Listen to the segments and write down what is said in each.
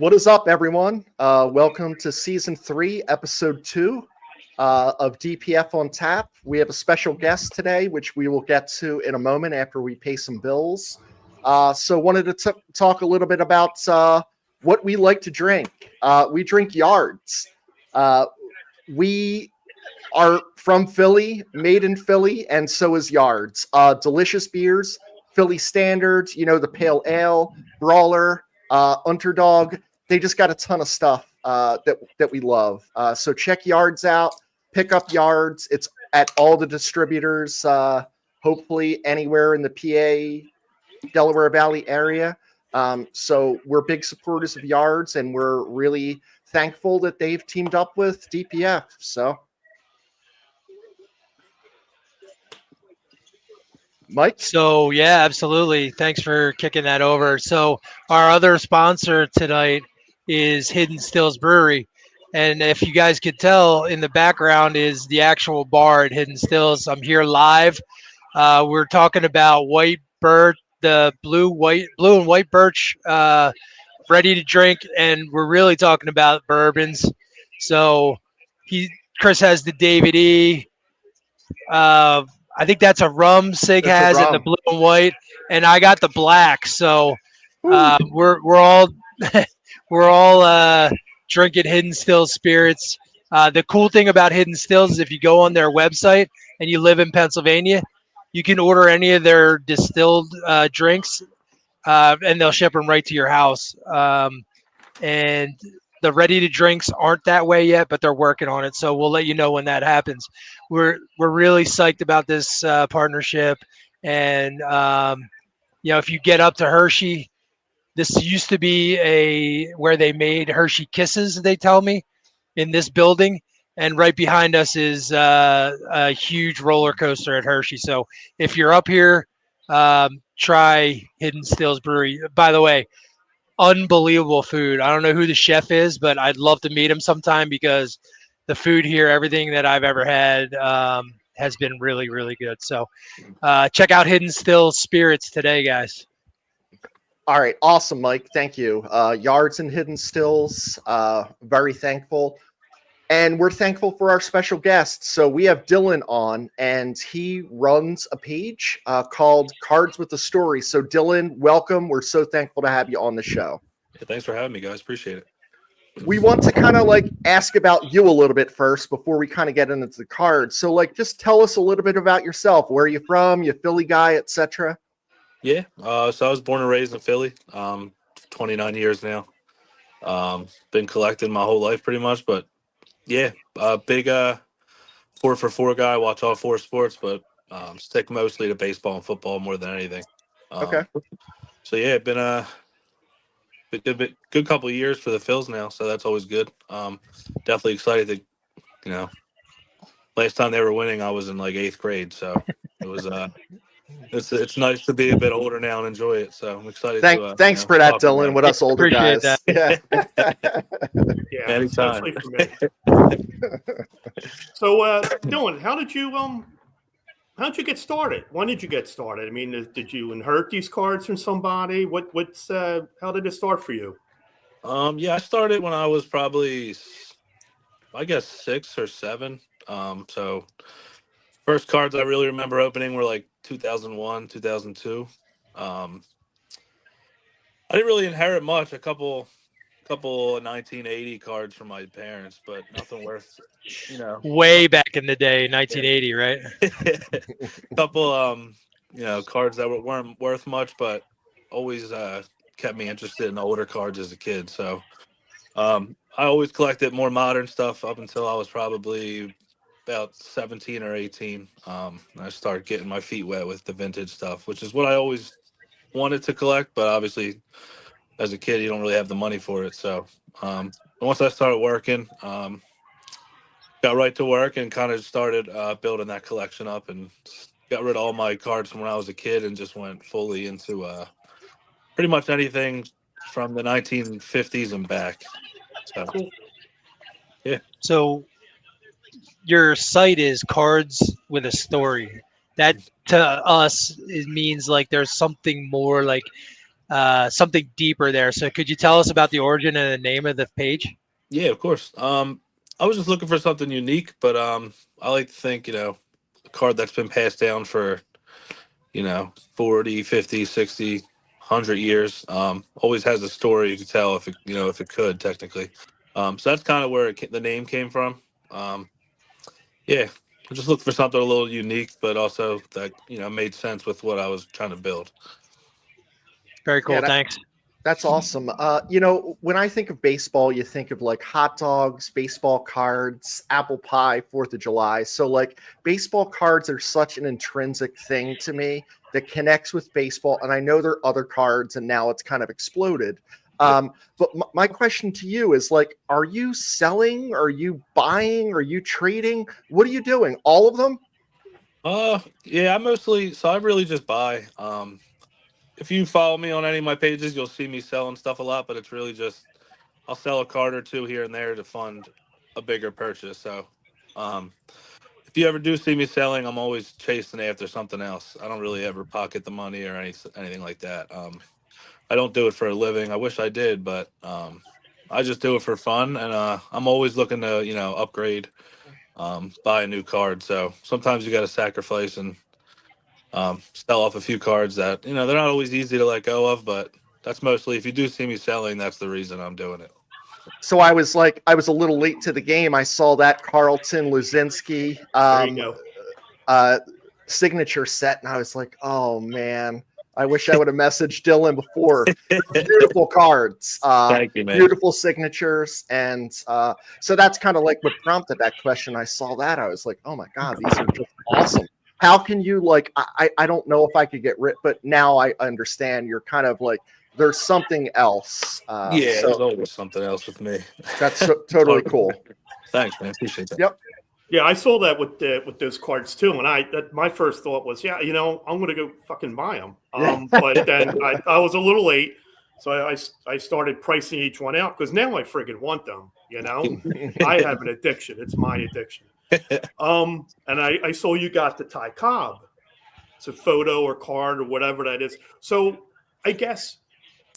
What is up, everyone? Welcome to Season 3, Episode 2 of DPF on Tap. We have a special guest today, which we will get to in a moment after we pay some bills. So wanted to talk a little bit about what we like to drink. We drink Yards. We are from Philly, made in Philly, and so is Yards. Delicious beers, Philly Standards, the Pale Ale, Brawler, Underdog. They just got a ton of stuff that we love. So check Yards out. Pick up Yards. It's at all the distributors, hopefully anywhere in the PA, Delaware Valley area. So we're big supporters of Yards, and we're really thankful that they've teamed up with DPF. So, Mike? So, yeah, absolutely. Thanks for kicking that over. So our other sponsor tonight is Hidden Stills Brewery. And if you guys could tell, in the background is the actual bar at Hidden Stills. I'm here live. We're talking about White Birch, the blue and white birch, ready to drink, and we're really talking about bourbons. So Chris has the David E. I think that's a rum Sig That's a has in the rum. blue and white, and I got the black. So we're all we're all drinking Hidden Stills spirits. The cool thing about Hidden Stills is if you go on their website and you live in Pennsylvania, you can order any of their distilled drinks, and they'll ship them right to your house. And the ready to drinks aren't that way yet, but they're working on it. So we'll let you know when that happens. We're really psyched about this partnership, and if you get up to Hershey, this used to be where they made Hershey Kisses. They tell me in this building, and right behind us is a huge roller coaster at Hershey. So if you're up here, try Hidden Stills Brewery. By the way, unbelievable food. I don't know who the chef is, but I'd love to meet him sometime because the food here, everything that I've ever had, has been really, really good. So check out Hidden Stills Spirits today, guys. All right. Awesome, Mike. Thank you. Yards and Hidden Stills. Very thankful. And we're thankful for our special guests. So we have Dylan on, and he runs a page called Cards with a Story. So Dylan, welcome. We're so thankful to have you on the show. Yeah, thanks for having me, guys. Appreciate it. We want to kind of ask about you a little bit first before we kind of get into the cards. So just tell us a little bit about yourself. Where are you from? You Philly guy, etc. Yeah. So I was born and raised in Philly. 29 years now. Been collecting my whole life pretty much, but yeah, big 4-for-4 guy. Watch all four sports, but stick mostly to baseball and football more than anything. Okay. So yeah, been a good couple of years for the Phils now, so that's always good. Definitely excited to, last time they were winning, I was in 8th grade, so it was it's nice to be a bit older now and enjoy it. So I'm excited. Thanks for that, Dylan. With us older Appreciate guys, that. Yeah. Anytime. Especially for me. So, Dylan, how did you get started? When did you get started? I mean, did you inherit these cards from somebody? How did it start for you? Yeah, I started when I was probably, I guess, 6 or 7. So first cards I really remember opening were 2001, 2002. I didn't really inherit much. A couple 1980 cards from my parents, but nothing worth, Way back in the day, 1980, right? couple cards that weren't worth much, but always kept me interested in older cards as a kid. So I always collected more modern stuff up until I was probably about 17 or 18. I started getting my feet wet with the vintage stuff, which is what I always wanted to collect, but obviously as a kid you don't really have the money for it. So once I started working, got right to work and kind of started building that collection up, and got rid of all my cards from when I was a kid and just went fully into pretty much anything from the 1950s and back. So yeah. So your site is Cards with a Story. That to us it means there's something more something deeper there. So could you tell us about the origin and the name of the page? Yeah, of course. I was just looking for something unique, but I like to think, a card that's been passed down for, 40, 50, 60, 100 years, always has a story to tell if it could technically. So that's kind of where the name came from. Yeah, I just looked for something a little unique, but also that, made sense with what I was trying to build. Very cool. Yeah, Thanks. that's awesome. When I think of baseball, you think of like hot dogs, baseball cards, apple pie, 4th of July. So like baseball cards are such an intrinsic thing to me that connects with baseball. And I know there are other cards and now it's kind of exploded. But my question to you is like, are you selling? Are you buying? Are you trading? What are you doing? All of them? Yeah, I really just buy. If you follow me on any of my pages, you'll see me selling stuff a lot, but it's really just I'll sell a card or two here and there to fund a bigger purchase. So, um, if you ever do see me selling, I'm always chasing after something else. I don't really ever pocket the money or anything like that. I don't do it for a living. I wish I did, but I just do it for fun, and I'm always looking to upgrade, buy a new card. So sometimes you got to sacrifice and sell off a few cards that they're not always easy to let go of, but that's mostly if you do see me selling, that's the reason I'm doing it. So I was a little late to the game. I saw that Carlton Luzinski There you go. signature set, and I was like, oh man, I wish I would have messaged Dylan before. Beautiful cards, Thank you, man. beautiful signatures, and so that's kind of like what prompted that question. I saw that, I was like, oh my god, these are just awesome. How can you like? I don't know if I could get rid, but now I understand. You're kind of like there's something else. Yeah, there's always something else with me. That's totally cool. Thanks, man. Appreciate that. Yep. Yeah, I saw that with those cards too, and my first thought was, yeah, I'm going to go fucking buy them. But then I was a little late, so I started pricing each one out because now I friggin' want them. I have an addiction; it's my addiction. And I saw you got the Ty Cobb. It's a photo or card or whatever that is. So I guess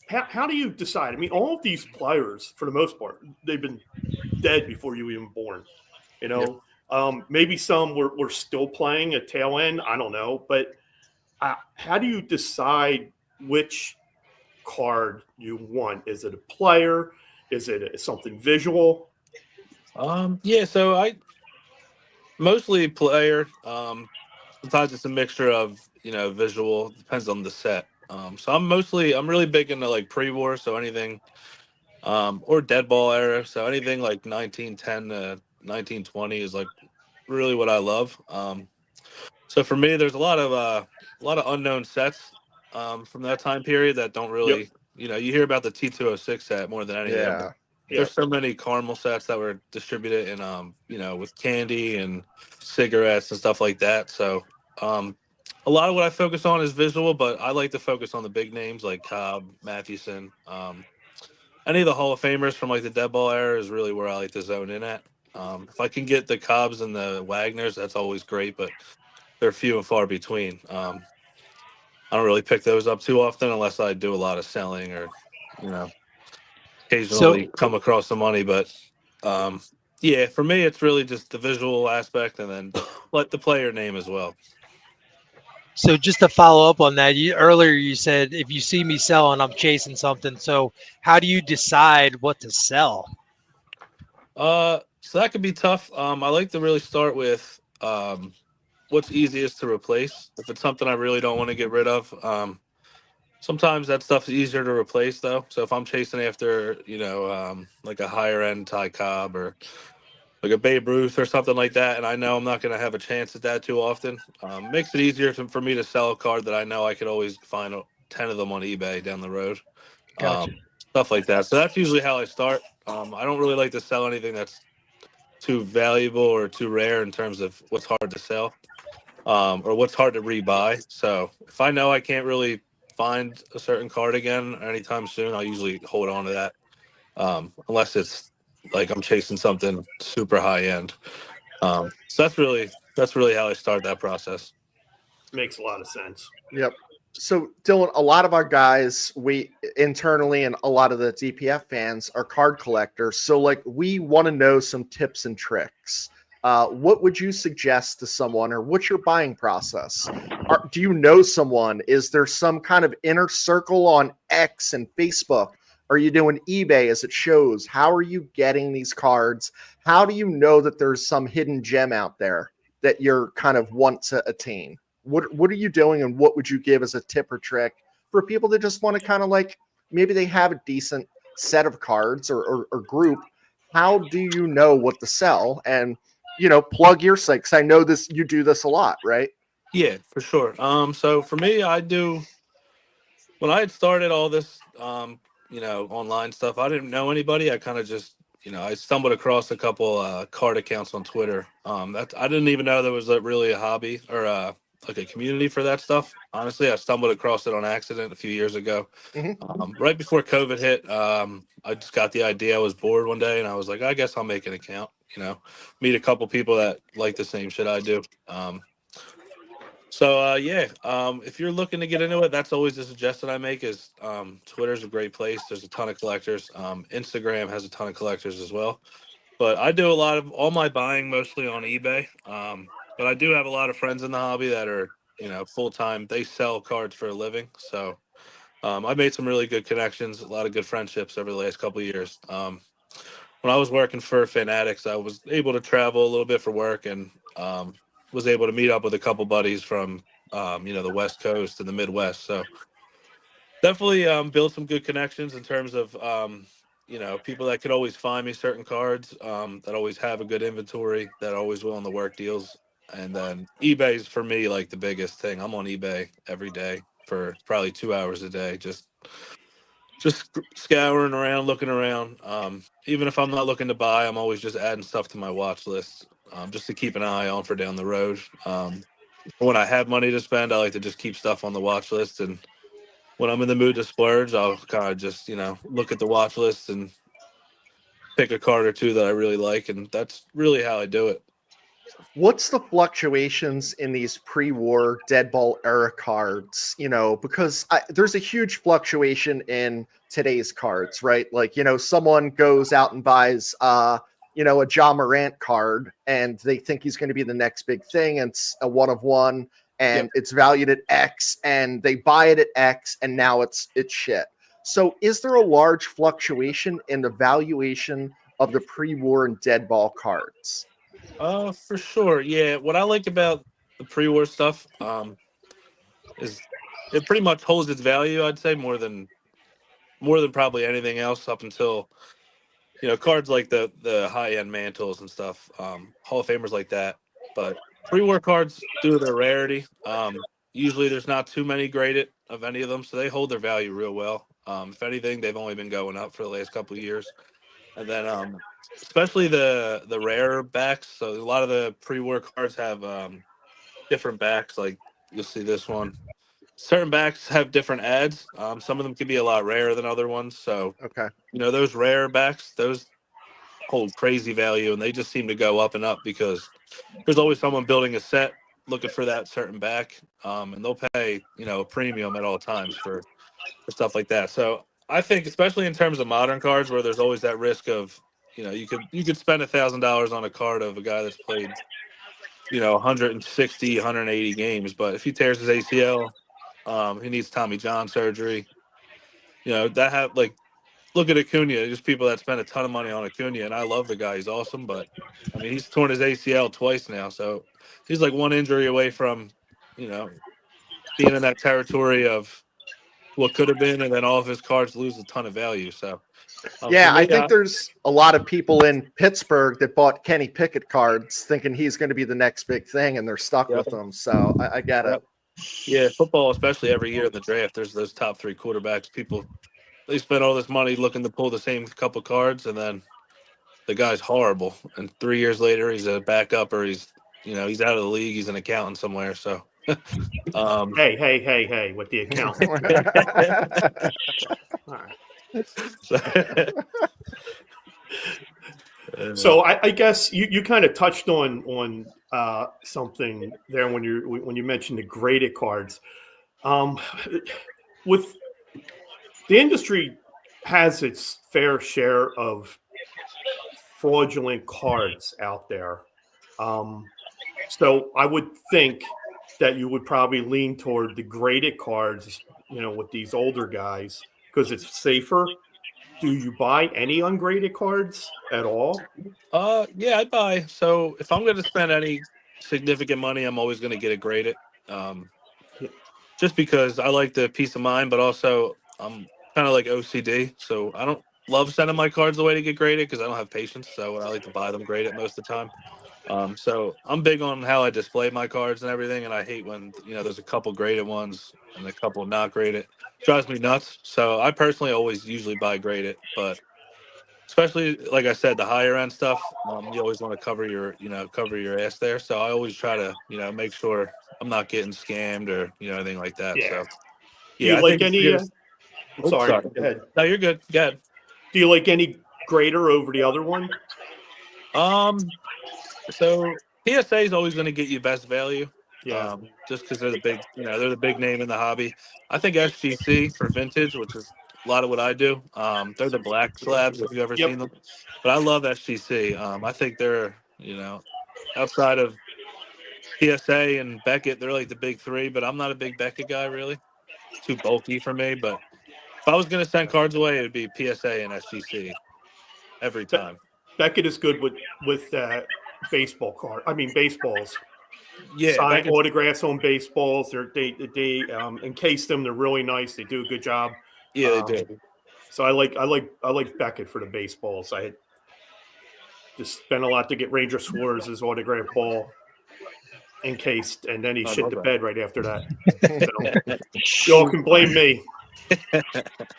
how do you decide? I mean, all of these players, for the most part, they've been dead before you were even born. Yep. Maybe some were still playing at tail end. I don't know. But how do you decide which card you want? Is it a player? Is it something visual? Yeah, so I mostly player. Sometimes it's a mixture of, visual. Depends on the set. So I'm really big into like pre-war. So anything, or dead ball era. So anything like 1910 to 1920 is like really what I love. So for me, there's a lot of unknown sets from that time period that don't really, you hear about the T206 set more than anything. Yeah. There's so many caramel sets that were distributed in, with candy and cigarettes and stuff like that. So a lot of what I focus on is visual, but I like to focus on the big names like Cobb, Mathewson. Any of the Hall of Famers from like the dead ball era is really where I like to zone in at. If I can get the Cobbs and the Wagners, that's always great, but they're few and far between. I don't really pick those up too often unless I do a lot of selling or, occasionally come across the money. But yeah, for me, it's really just the visual aspect and then let the player name as well. So just to follow up on that, earlier you said if you see me selling, I'm chasing something. So how do you decide what to sell? So that could be tough. I like to really start with what's easiest to replace. If it's something I really don't want to get rid of, sometimes that stuff's easier to replace though. So if I'm chasing after, like a higher end Ty Cobb or like a Babe Ruth or something like that, and I know I'm not going to have a chance at that too often, makes it easier for me to sell a card that I know I could always find 10 of them on eBay down the road. Gotcha. Stuff like that. So that's usually how I start. I don't really like to sell anything that's too valuable or too rare in terms of what's hard to sell, or what's hard to rebuy. So if I know I can't really find a certain card again anytime soon, I'll usually hold on to that, unless it's like I'm chasing something super high end. So that's really how I start that process. Makes a lot of sense. Yep. So Dylan, a lot of our guys, we internally and a lot of the DPF fans are card collectors. So like we want to know some tips and tricks. What would you suggest to someone, or what's your buying process? Do you know someone? Is there some kind of inner circle on X and Facebook? Are you doing eBay as it shows? How are you getting these cards? How do you know that there's some hidden gem out there that you're kind of want to attain? What are you doing, and what would you give as a tip or trick for people that just want to kind of like, maybe they have a decent set of cards or group? How do you know what to sell? And plug your site, 'cause I know this, you do this a lot, right? Yeah, for sure. So for me, when I had started all this, online stuff, I didn't know anybody. I kind of just, I stumbled across a couple card accounts on Twitter. That I didn't even know there was really a hobby or like a community for that stuff. Honestly, I stumbled across it on accident a few years ago. Right before COVID hit. I just got the idea. I was bored one day, and I was like, I guess I'll make an account. Meet a couple people that like the same shit I do. If you're looking to get into it, that's always the suggestion I make is Twitter's a great place. There's a ton of collectors. Instagram has a ton of collectors as well. But I do a lot of all my buying mostly on eBay. But I do have a lot of friends in the hobby that are, full time. They sell cards for a living. So I made some really good connections, a lot of good friendships over the last couple of years. When I was working for Fanatics, I was able to travel a little bit for work and was able to meet up with a couple buddies from, the West Coast and the Midwest. So definitely build some good connections in terms of, people that could always find me certain cards, that always have a good inventory, that are always willing to work deals. And then eBay's for me like the biggest thing. I'm on eBay every day for probably 2 hours a day, just scouring around, looking around. Even if I'm not looking to buy, I'm always just adding stuff to my watch list, just to keep an eye on for down the road. When I have money to spend, I like to just keep stuff on the watch list. And when I'm in the mood to splurge, I'll kind of just, look at the watch list and pick a card or two that I really like. And that's really how I do it. What's the fluctuations in these pre-war dead ball era cards? Because there's a huge fluctuation in today's cards, right? Like, someone goes out and buys, a Ja Morant card, and they think he's going to be the next big thing, and it's a 1 of 1, and it's valued at X, and they buy it at X, and now it's shit. So, is there a large fluctuation in the valuation of the pre-war and dead ball cards? For sure. Yeah. What I like about the pre-war stuff is it pretty much holds its value, I'd say, more than probably anything else up until, cards like the high-end mantles and stuff, Hall of Famers like that. But pre-war cards, due to their rarity, usually there's not too many graded of any of them, so they hold their value real well. If anything, they've only been going up for the last couple of years. And then especially the rare backs. So a lot of the pre-war cards have different backs. Like you'll see this one. Certain backs have different ads. Some of them can be a lot rarer than other ones. So Okay. those rare backs, those hold crazy value, and they just seem to go up and up because there's always someone building a set looking for that certain back, and they'll pay a premium at all times for stuff like that. So I think, especially in terms of modern cards, where there's always that risk of, you could spend $1,000 on a card of a guy that's played, 160, 180 games, but if he tears his ACL, he needs Tommy John surgery. Look at Acuna. Just people that spend a ton of money on Acuna, and I love the guy. He's awesome, but I mean, he's torn his ACL twice now, so he's like one injury away from, being in that territory of what could have been, and then all of his cards lose a ton of value. So, I think there's a lot of people in Pittsburgh that bought Kenny Pickett cards thinking he's going to be the next big thing, and they're stuck with them. So I get it. Yeah, football, especially every year in the draft, there's those top 3 quarterbacks. People, they spend all this money looking to pull the same couple cards, and then the guy's horrible. And 3 years later, he's a backup, or he's out of the league. He's an accountant somewhere. So, Hey, with the accountant. All right. So I guess you kind of touched on something there when you mentioned the graded cards. Um, with the industry has its fair share of fraudulent cards out there. So I would think that you would probably lean toward the graded cards, with these older guys because it's safer. Do you buy any ungraded cards at all? Yeah, I buy. So if I'm going to spend any significant money, I'm always going to get it graded. Um, Yeah. just because I like the peace of mind, but also I'm kind of like OCD, so I don't love sending my cards away to get graded because I don't have patience. So I like to buy them graded most of the time. So I'm big on how I display my cards and everything, and I hate when there's a couple graded ones and a couple not graded. Drives me nuts. So I personally always usually buy graded, but especially like I said, the higher end stuff, you always want to cover your ass there. So I always try to make sure I'm not getting scammed or anything like that. Yeah. So Do yeah, you I like think it's any? just. I'm Oops, sorry. sorry. Go ahead. No, you're good. Go ahead. Do you like any grader over the other one? So PSA is always going to get you best value. Yeah. Just because they're the big name in the hobby. I think SGC for vintage, which is a lot of what I do. They're the black slabs if you've ever Yep. seen them. But I love SGC. I think they're outside of PSA and Beckett, they're like the big three. But I'm not a big Beckett guy really. It's too bulky for me. But if I was going to send cards away, it would be PSA and SGC every Be- time. Beckett is good with baseball card. I mean baseballs. Yeah, Sign Beckett's. autographs on baseballs. They encase them. They're really nice. They do a good job. Yeah, they Um, do. So I like Beckett for the baseballs. I had just spent a lot to get Ranger Suarez's autograph ball encased, and then he I shit love the that. bed right after that. So y'all can blame me.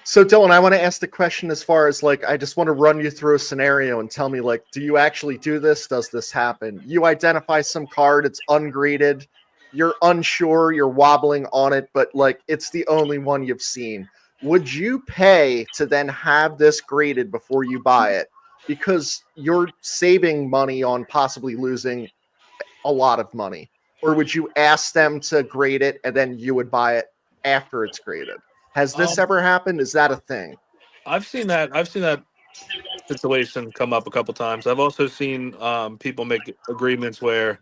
So Dylan, I want to ask the question as far as like, I just want to run you through a scenario and tell me like, do you actually do this? Does this happen? You identify some card, it's ungraded, you're unsure, you're wobbling on it, but like it's the only one you've seen. Would you pay to then have this graded before you buy it? Because you're saving money on possibly losing a lot of money. Or would you ask them to grade it and then you would buy it after it's graded? Has this ever happened? Is that a thing? I've seen that situation come up a couple times. I've also seen people make agreements where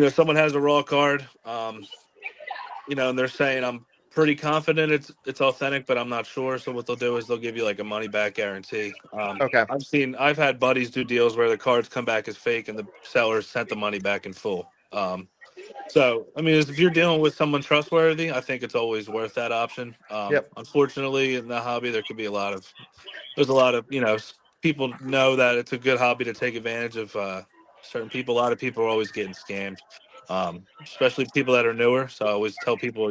someone has a raw card, and they're saying I'm pretty confident it's authentic, but I'm not sure. So what they'll do is they'll give you like a money back guarantee. Okay. I've had buddies do deals where the cards come back as fake and the seller sent the money back in full. So, I mean, if you're dealing with someone trustworthy, I think it's always worth that option. Yep. Unfortunately, in the hobby, there's a lot of, people know that it's a good hobby to take advantage of certain people. A lot of people are always getting scammed, especially people that are newer. So I always tell people,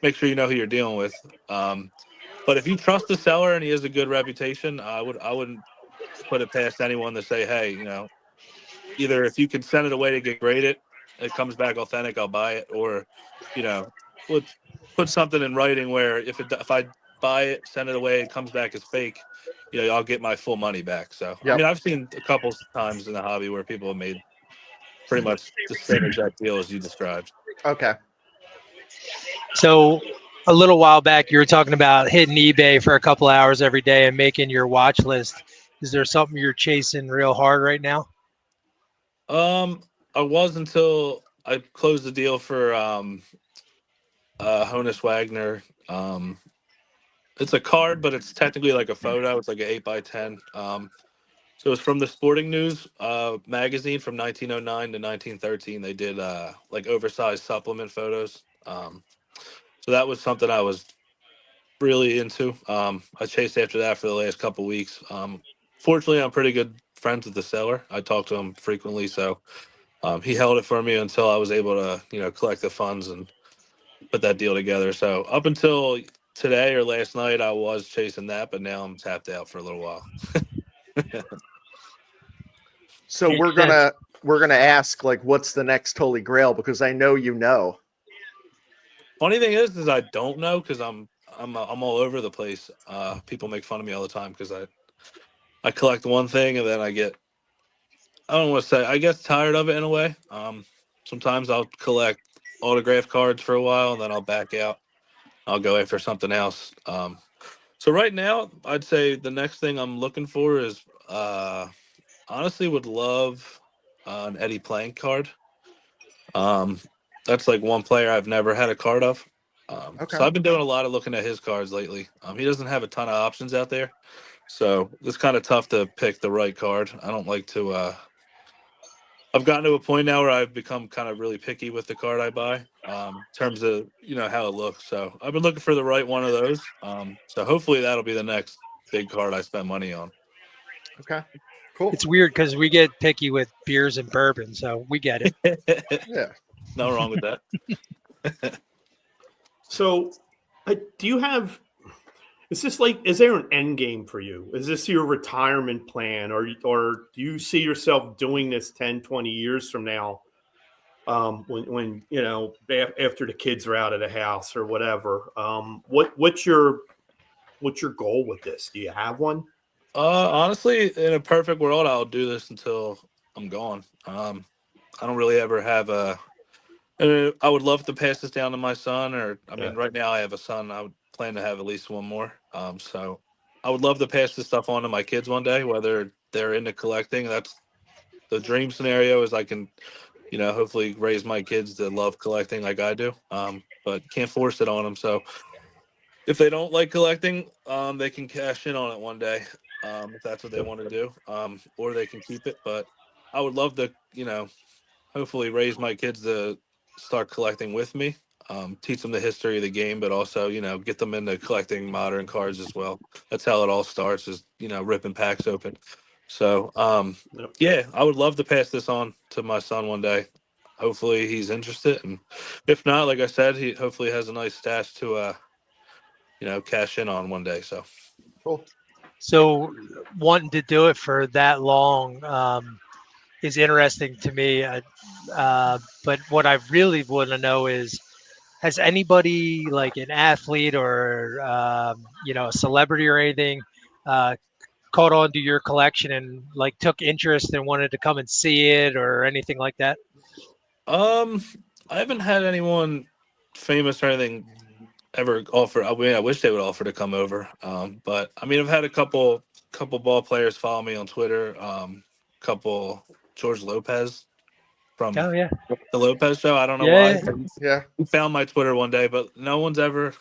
make sure you know who you're dealing with. But if you trust the seller and he has a good reputation, I wouldn't put it past anyone to say, hey, either if you can send it away to get graded, it comes back authentic, I'll buy it, or put something in writing where if I buy it, send it away, it comes back as fake, I'll get my full money back. So Yep. I mean, I've seen a couple times in the hobby where people have made pretty much the same exact deal as you described. Okay. So a little while back, you were talking about hitting eBay for a couple hours every day and making your watch list. Is there something you're chasing real hard right now? I was until I closed the deal for Honus Wagner. It's a card, but it's technically like a photo. It's like an 8x10. So it's from the Sporting News magazine from 1909 to 1913. They did like oversized supplement photos. So that was something I was really into. I chased after that for the last couple weeks. Fortunately, I'm pretty good friends with the seller. I talk to him frequently, so he held it for me until I was able to, collect the funds and put that deal together. So up until today or last night, I was chasing that, but now I'm tapped out for a little while. So we're gonna ask like, what's the next Holy Grail? Because I know you know. Funny thing is I don't know because I'm all over the place. People make fun of me all the time because I collect one thing and then I don't want to say I get tired of it in a way. Sometimes I'll collect autograph cards for a while, and then I'll back out. I'll go after something else. So right now, I'd say the next thing I'm looking for is honestly would love an Eddie Plank card. That's like one player I've never had a card of. Okay. So I've been doing a lot of looking at his cards lately. He doesn't have a ton of options out there, so it's kind of tough to pick the right card. I don't like to. I've gotten to a point now where I've become kind of really picky with the card I buy, in terms of how it looks. So I've been looking for the right one of those. So hopefully that'll be the next big card I spend money on. Okay. Cool. It's weird because we get picky with beers and bourbon, so we get it. Yeah. No wrong with that. So, do you have? Is this like? Is there an end game for you? Is this your retirement plan, or do you see yourself doing this 10, 20 years from now? When after the kids are out of the house or whatever. What's your goal with this? Do you have one? Honestly, in a perfect world, I'll do this until I'm gone. I don't really ever have a. I would love to pass this down to my son, or right now I have a son. I would plan to have at least one more. So I would love to pass this stuff on to my kids one day, whether they're into collecting. That's the dream scenario. Is I can, hopefully raise my kids to love collecting like I do. But can't force it on them. So if they don't like collecting, they can cash in on it one day, if that's what they want to do, or they can keep it. But I would love to, hopefully raise my kids to start collecting with me, teach them the history of the game, but also, get them into collecting modern cards as well. That's how it all starts, is, ripping packs open. So, yeah, I would love to pass this on to my son one day. Hopefully he's interested. And if not, like I said, he hopefully has a nice stash to, cash in on one day. So Cool. So wanting to do it for that long is interesting to me. But what I really want to know is, has anybody, like an athlete or a celebrity or anything, caught on to your collection and like took interest and wanted to come and see it or anything like that? I haven't had anyone famous or anything ever offer. I wish they would offer to come over. But I've had a couple ball players follow me on Twitter. Couple George Lopez from Yeah. the Lopez Show. I don't know Yeah. why. Yeah. He found my Twitter one day, but no one's ever.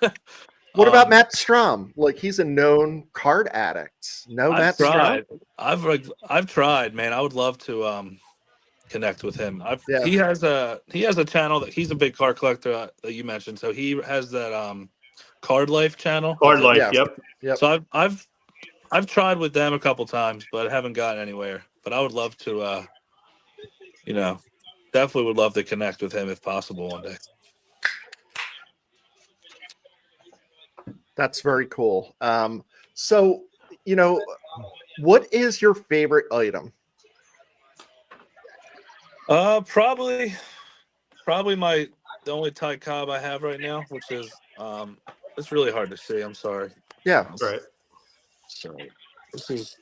What about Matt Strom? Like, he's a known card addict. No, I've Matt Strom. tried. I've tried, man. I would love to connect with him. He has a channel that he's a big card collector that you mentioned. So he has that Card Life channel. Card Life, Yeah. yep. So I've tried with them a couple times, but haven't gotten anywhere. But I would love to, definitely would love to connect with him if possible one day. That's very cool. So, what is your favorite item? Probably the only Ty Cobb I have right now, which is it's really hard to see. I'm sorry. Yeah. Right. So this is,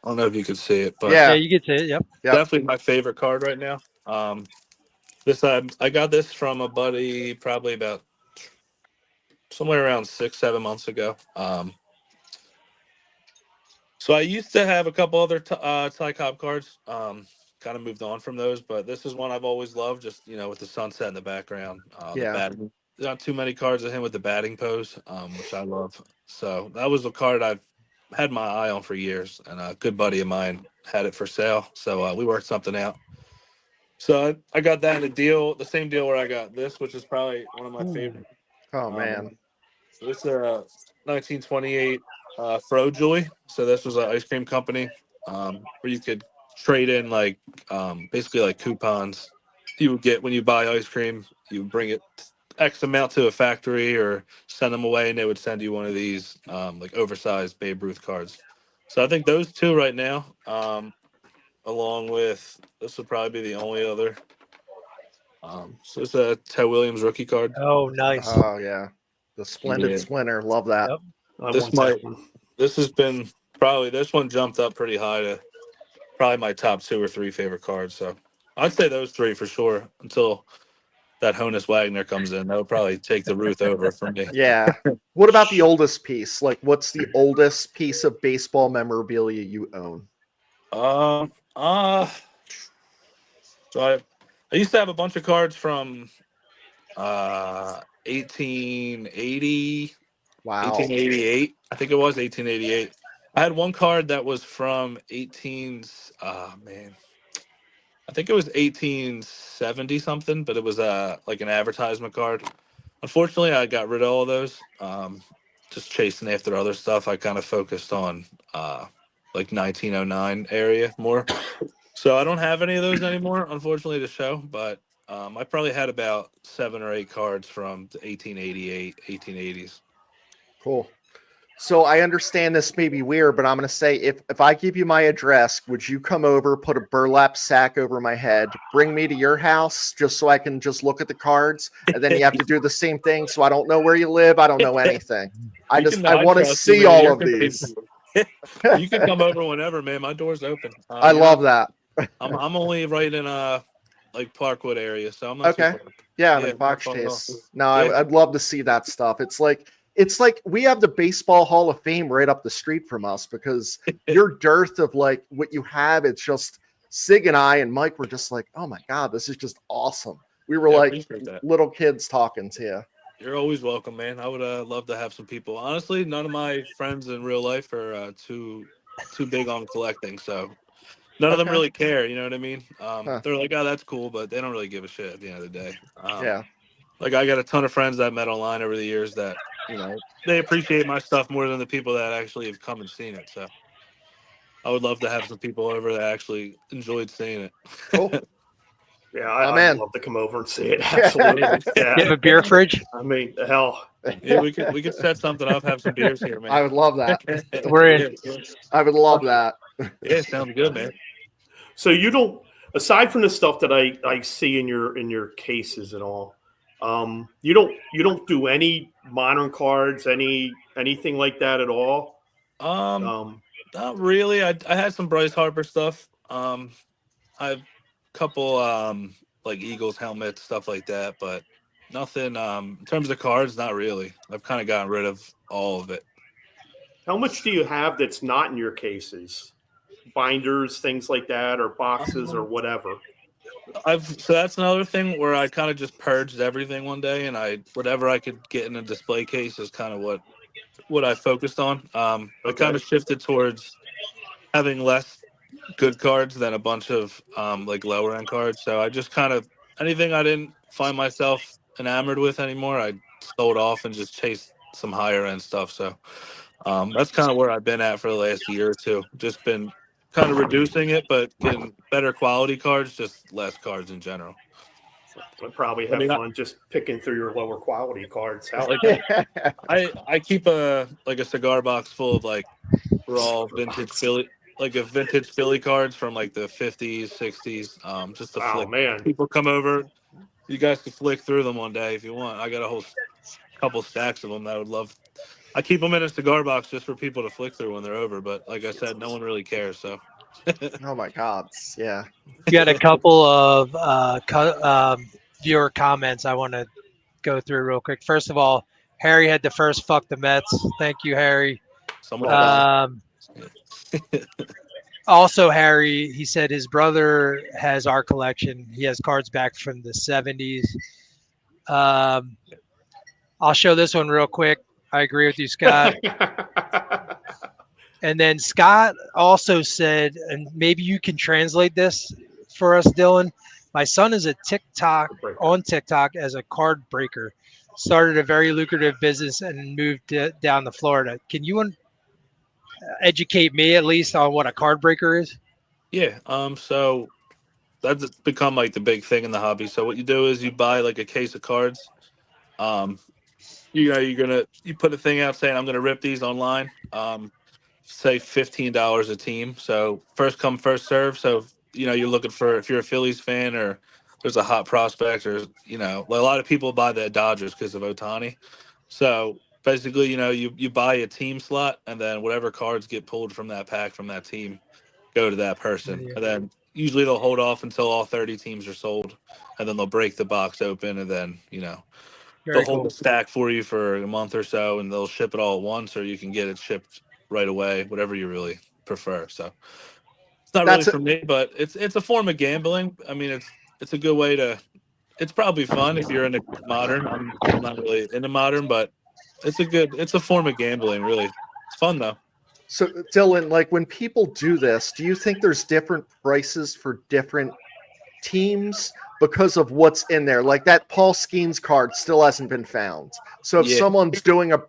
I don't know if you can see it, but Yeah. Yeah, you get to it. Yep. Yep. definitely my favorite card right now. This I got this from a buddy probably about somewhere around 6-7 months ago. So I used to have a couple other Ty Cobb cards. Kind of moved on from those, but this is one I've always loved. Just with the sunset in the background. Yeah. The batting, not too many cards of him with the batting pose, which I love. So that was a card I've had my eye on for years, and a good buddy of mine had it for sale. So we worked something out. So I got that in a deal, the same deal where I got this, which is probably one of my favorite. Oh, man. So this is a 1928 Fro Joy. So this was an ice cream company where you could trade in basically like coupons you would get when you buy ice cream. You would bring it X amount to a factory or send them away, and they would send you one of these oversized Babe Ruth cards. So I think those two right now, along with this would probably be the only other. So it's a Ted Williams rookie card. Oh, nice. Oh, yeah. The Splendid Yeah. Splinter. Love that. Yep. I This want that might- one. This has been this one jumped up pretty high to probably my top 2 or 3 favorite cards. So I'd say those 3 for sure until that Honus Wagner comes in, that would probably take the Ruth over for me. Yeah. What about the oldest piece? Like, what's the oldest piece of baseball memorabilia you own? Um, uh, so I used to have a bunch of cards from 1880, Wow. 1888. I think it was 1888. I had one card that was from 18. Man, I think it was 1870 something, but it was like an advertisement card. Unfortunately, I got rid of all those. Just chasing after other stuff. I kind of focused on like 1909 area more. So I don't have any of those anymore, unfortunately, to show. But I probably had about 7 or 8 cards from the 1888, 1880s. Cool. So I understand this may be weird, but I'm going to say if I give you my address, would you come over, put a burlap sack over my head, bring me to your house just so I can just look at the cards? And then you have to do the same thing. So I don't know where you live. I don't know anything. I want to trust you, see man. all You're of these. You can come over whenever, man. My door's open. I love that. I'm only right in like Parkwood area, so I'm not Okay. too far. Yeah, I'm Yeah, in Fox not far at all. Chase. No, Yeah. I'd love to see that stuff. It's like we have the Baseball Hall of Fame right up the street from us because your dearth of like what you have, it's just Sig and I and Mike were just like, oh my God, this is just awesome. We were Yeah, I like appreciate that. little kids talking to you. You're always welcome, man. I would love to have some people. Honestly, none of my friends in real life are too big on collecting, so none of them Okay. really care. You know what I mean? Huh. They're like, oh, that's cool, but they don't really give a shit at the end of the day. Yeah. Like I got a ton of friends that I met online over the years that they appreciate my stuff more than the people that actually have come and seen it. So I would love to have some people over that actually enjoyed seeing it. Cool. Yeah, I'm I'd in. love to come over and see it. Absolutely. You have Yeah. a beer fridge? I mean, the hell. Yeah, we could set something up, have some beers here, man. I would love that. We're in. I would love that. Yeah, sounds good, man. So you don't, aside from the stuff that I see in your cases and all, you don't do any modern cards, anything like that at all. Not really. I had some Bryce Harper stuff. I have a couple like Eagles helmets, stuff like that, but nothing in terms of cards, not really. I've kind of gotten rid of all of it. How much do you have that's not in your cases? Binders, things like that, or boxes or whatever. So that's another thing where I kind of just purged everything one day, and whatever I could get in a display case is kind of what I focused on. I kind of shifted towards having less good cards than a bunch of like lower end cards. So I just kind of anything I didn't find myself enamored with anymore, I sold off and just chased some higher end stuff. So that's kind of where I've been at for the last year or two. Just been kind of reducing it, but getting better quality cards, just less cards in general. I probably have fun just picking through your lower quality cards. I keep a cigar box full of like raw vintage Philly, like a vintage Philly cards from like the 50s, 60s. Just to flick. Man. People come over, you guys can flick through them one day if you want. I got a whole couple stacks of them that I would love. I keep them in a cigar box just for people to flick through when they're over. But like I said, no one really cares. So. Oh my God! Yeah. You got a couple of viewer comments I want to go through real quick. First of all, Harry had the first fuck the Mets. Thank you, Harry. Also, Harry, he said his brother has our collection. He has cards back from the 70s. I'll show this one real quick. I agree with you, Scott. And then Scott also said, and maybe you can translate this for us, Dylan. My son is on TikTok as a card breaker. Started a very lucrative business and moved down to Florida. Can you educate me at least on what a card breaker is? Yeah. So that's become like the big thing in the hobby. So what you do is you buy like a case of cards. You put a thing out saying I'm gonna rip these online. Say $15 a team. So first come, first serve. So you're looking for, if you're a Phillies fan or there's a hot prospect, or a lot of people buy the Dodgers because of Ohtani. So basically, you buy a team slot, and then whatever cards get pulled from that pack from that team go to that person. And then usually they'll hold off until all 30 teams are sold, and then they'll break the box open, and then Very they'll hold cool. the stack for you for a month or so, and they'll ship it all at once, or you can get it shipped right away, whatever you really prefer. So it's not really That's for me, but it's a form of gambling. I mean, it's a good way to. It's probably fun if you're into modern. I'm not really into modern, but it's a form of gambling. Really, it's fun though. So, Dylan, like when people do this, do you think there's different prices for different teams because of what's in there? Like that Paul Skeens card still hasn't been found. So if Yeah. someone's doing a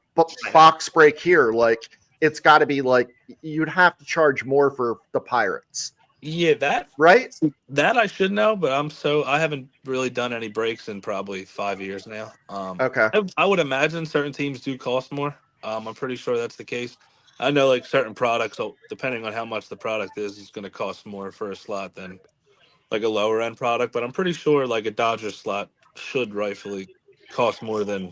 box break here, like it's got to be like you'd have to charge more for the Pirates, Yeah, right? that I should know, but I haven't really done any breaks in probably 5 years now. Okay. I would imagine certain teams do cost more. I'm pretty sure that's the case. I know like certain products, so depending on how much the product is going to cost more for a slot than like a lower end product. But I'm pretty sure like a Dodger slot should rightfully cost more than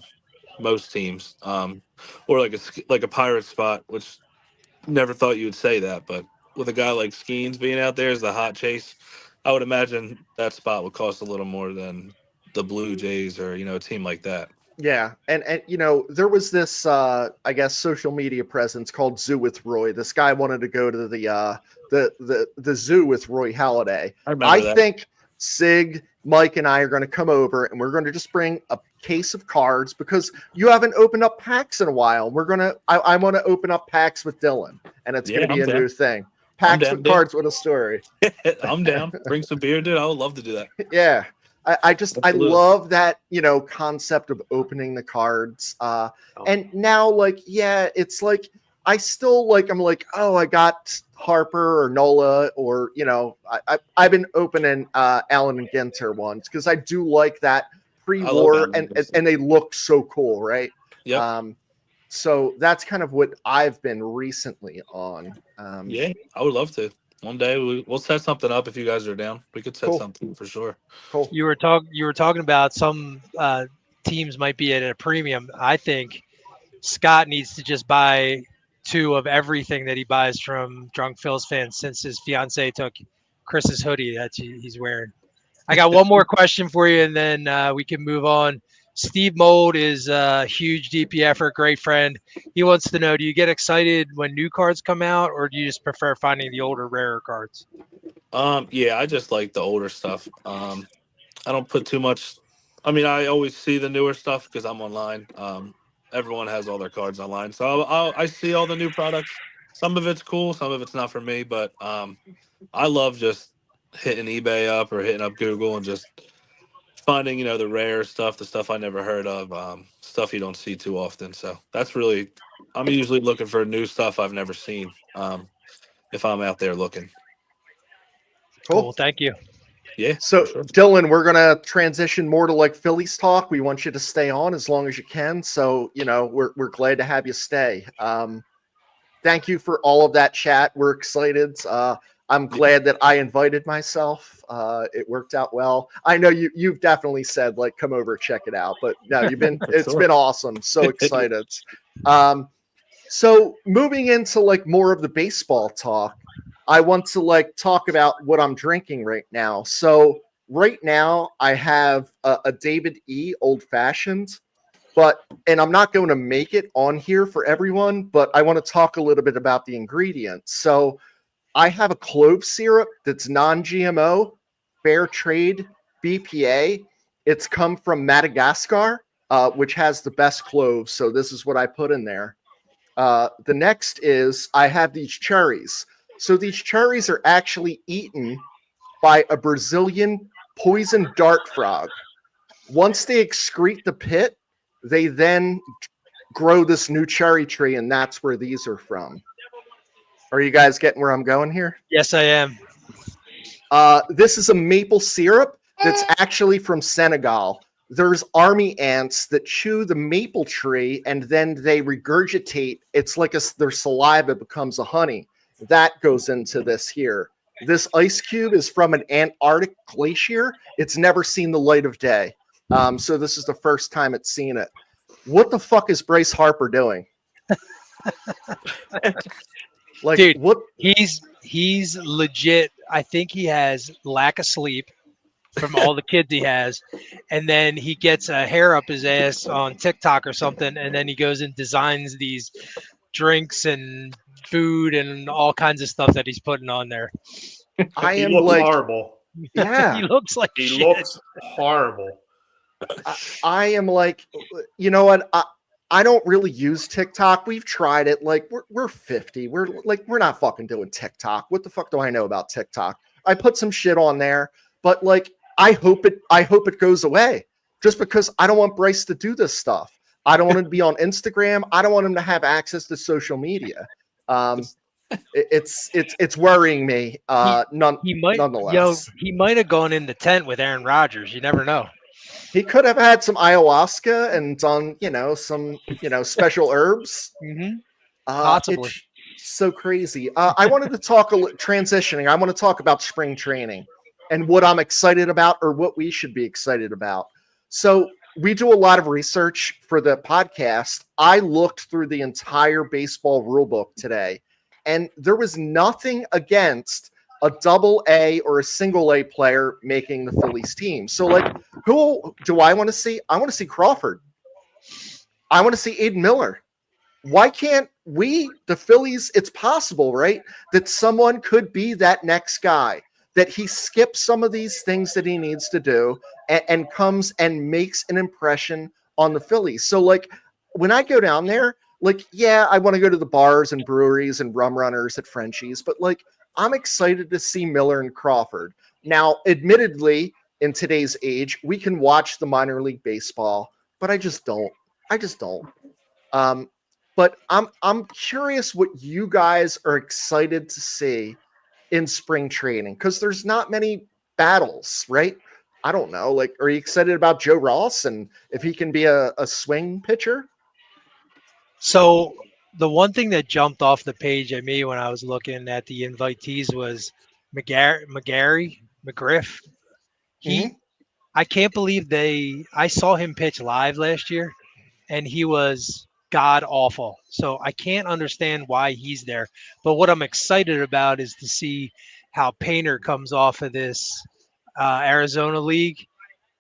most teams, or like a Pirate spot, which never thought you would say that, but with a guy like Skeens being out there as the hot chase, I would imagine that spot would cost a little more than the Blue Jays or a team like that. Yeah, and there was this I guess social media presence called Zoo with Roy. This guy wanted to go to the zoo with Roy Halladay. I remember I that. think Sig, Mike, and I are going to come over and we're going to just bring a case of cards because you haven't opened up packs in a while. I want to open up packs with Dylan, and it's going to be I'm a down. new thing. Packs down, with dude. cards with a story. I'm down. Bring some beer, dude. I would love to do that. Yeah. I Absolutely. love that, concept of opening the cards. And now, like, yeah, it's like, I still like, I'm like, oh, I got Harper or Nola, or, I've been opening Allen and Ginter ones because I do like that pre-war Allen and Ginter. they look so cool, right? Yep. So that's kind of what I've been recently on. Yeah, I would love to. One day we'll set something up if you guys are down. We could set Cool. something for sure. Cool. You were talking about some teams might be at a premium. I think Scott needs to just buy 2 of everything that he buys from Drunk Phil's fans since his fiance took Chris's hoodie that he's wearing. I got one more question for you, and then we can move on. Steve Mold is a huge DPFer, great friend. He wants to know, do you get excited when new cards come out, or do you just prefer finding the older, rarer cards? Yeah, I just like the older stuff. I don't put too much. I mean, I always see the newer stuff because I'm online. Everyone has all their cards online, so I see all the new products. Some of it's cool, some of it's not for me. But I love just hitting eBay up or hitting up Google and just finding the rare stuff, the stuff I never heard of, stuff you don't see too often. So that's really, I'm usually looking for new stuff I've never seen. If I'm out there looking. Cool. Thank you. Yeah. So, sure. Dylan, we're going to transition more to like Phillies talk. We want you to stay on as long as you can. So, we're glad to have you stay. Thank you for all of that chat. We're excited. I'm glad that I invited myself. It worked out well. I know you've definitely said like, come over, check it out, but no, it's Sure. been awesome. So excited. So moving into like more of the baseball talk, I want to like talk about what I'm drinking right now. So right now I have a David E. Old Fashioned, and I'm not going to make it on here for everyone, but I want to talk a little bit about the ingredients. So I have a clove syrup that's non-GMO, fair trade, BPA. It's come from Madagascar, which has the best cloves. So this is what I put in there. The next is I have these cherries. So these cherries are actually eaten by a Brazilian poison dart frog. Once they excrete the pit, they then grow this new cherry tree, and that's where these are from. Are you guys getting where I'm going here? Yes, I am. This is a maple syrup that's actually from Senegal. There's army ants that chew the maple tree and then they regurgitate. It's like their saliva becomes a honey. That goes into this here. This ice cube is from an Antarctic glacier. It's never seen the light of day. So this is the first time it's seen it. What the fuck is Bryce Harper doing? Like, Dude, what? He's legit I think he has lack of sleep from all the kids he has, and then he gets a hair up his ass on TikTok or something, and then he goes and designs these drinks and food and all kinds of stuff that he's putting on there. I He am looks like, horrible. yeah, He looks like He shit. looks horrible. I am like, you know what? I don't really use TikTok. We've tried it. Like we're 50. We're not fucking doing TikTok. What the fuck do I know about TikTok? I put some shit on there, but like I hope it goes away. Just because I don't want Bryce to do this stuff. I don't want him to be on Instagram. I don't want him to have access to social media. It's worrying me. He might, Nonetheless, he might have gone in the tent with Aaron Rodgers. You never know. he could have had some ayahuasca and done, some, special herbs. Mm-hmm. Possibly. It's so crazy. I wanted to talk transitioning. I want to talk about spring training and what I'm excited about, or what we should be excited about. So we do a lot of research for the podcast. I looked through the entire baseball rule book today, and there was nothing against a double A or a single A player making the Phillies team. So, like, who do I want to see? I want to see Crawford. I want to see Aiden Miller. Why can't we, the Phillies, it's possible, right? That someone could be that next guy, that he skips some of these things that he needs to do and comes and makes an impression on the Phillies. So, like, when I go down there, like, yeah, I want to go to the bars and breweries and rum runners at Frenchie's, but like, I'm excited to see Miller and Crawford. Now, admittedly, in today's age, we can watch the minor league baseball, but I just don't. But I'm curious what you guys are excited to see in spring training, because there's not many battles, right? I don't know. Like, are you excited about Joe Ross and if he can be a swing pitcher? So the one thing that jumped off the page at me when I was looking at the invitees was McGriff. I can't believe I saw him pitch live last year, and he was god awful. So I can't understand why he's there. But what I'm excited about is to see how Painter comes off of this Arizona League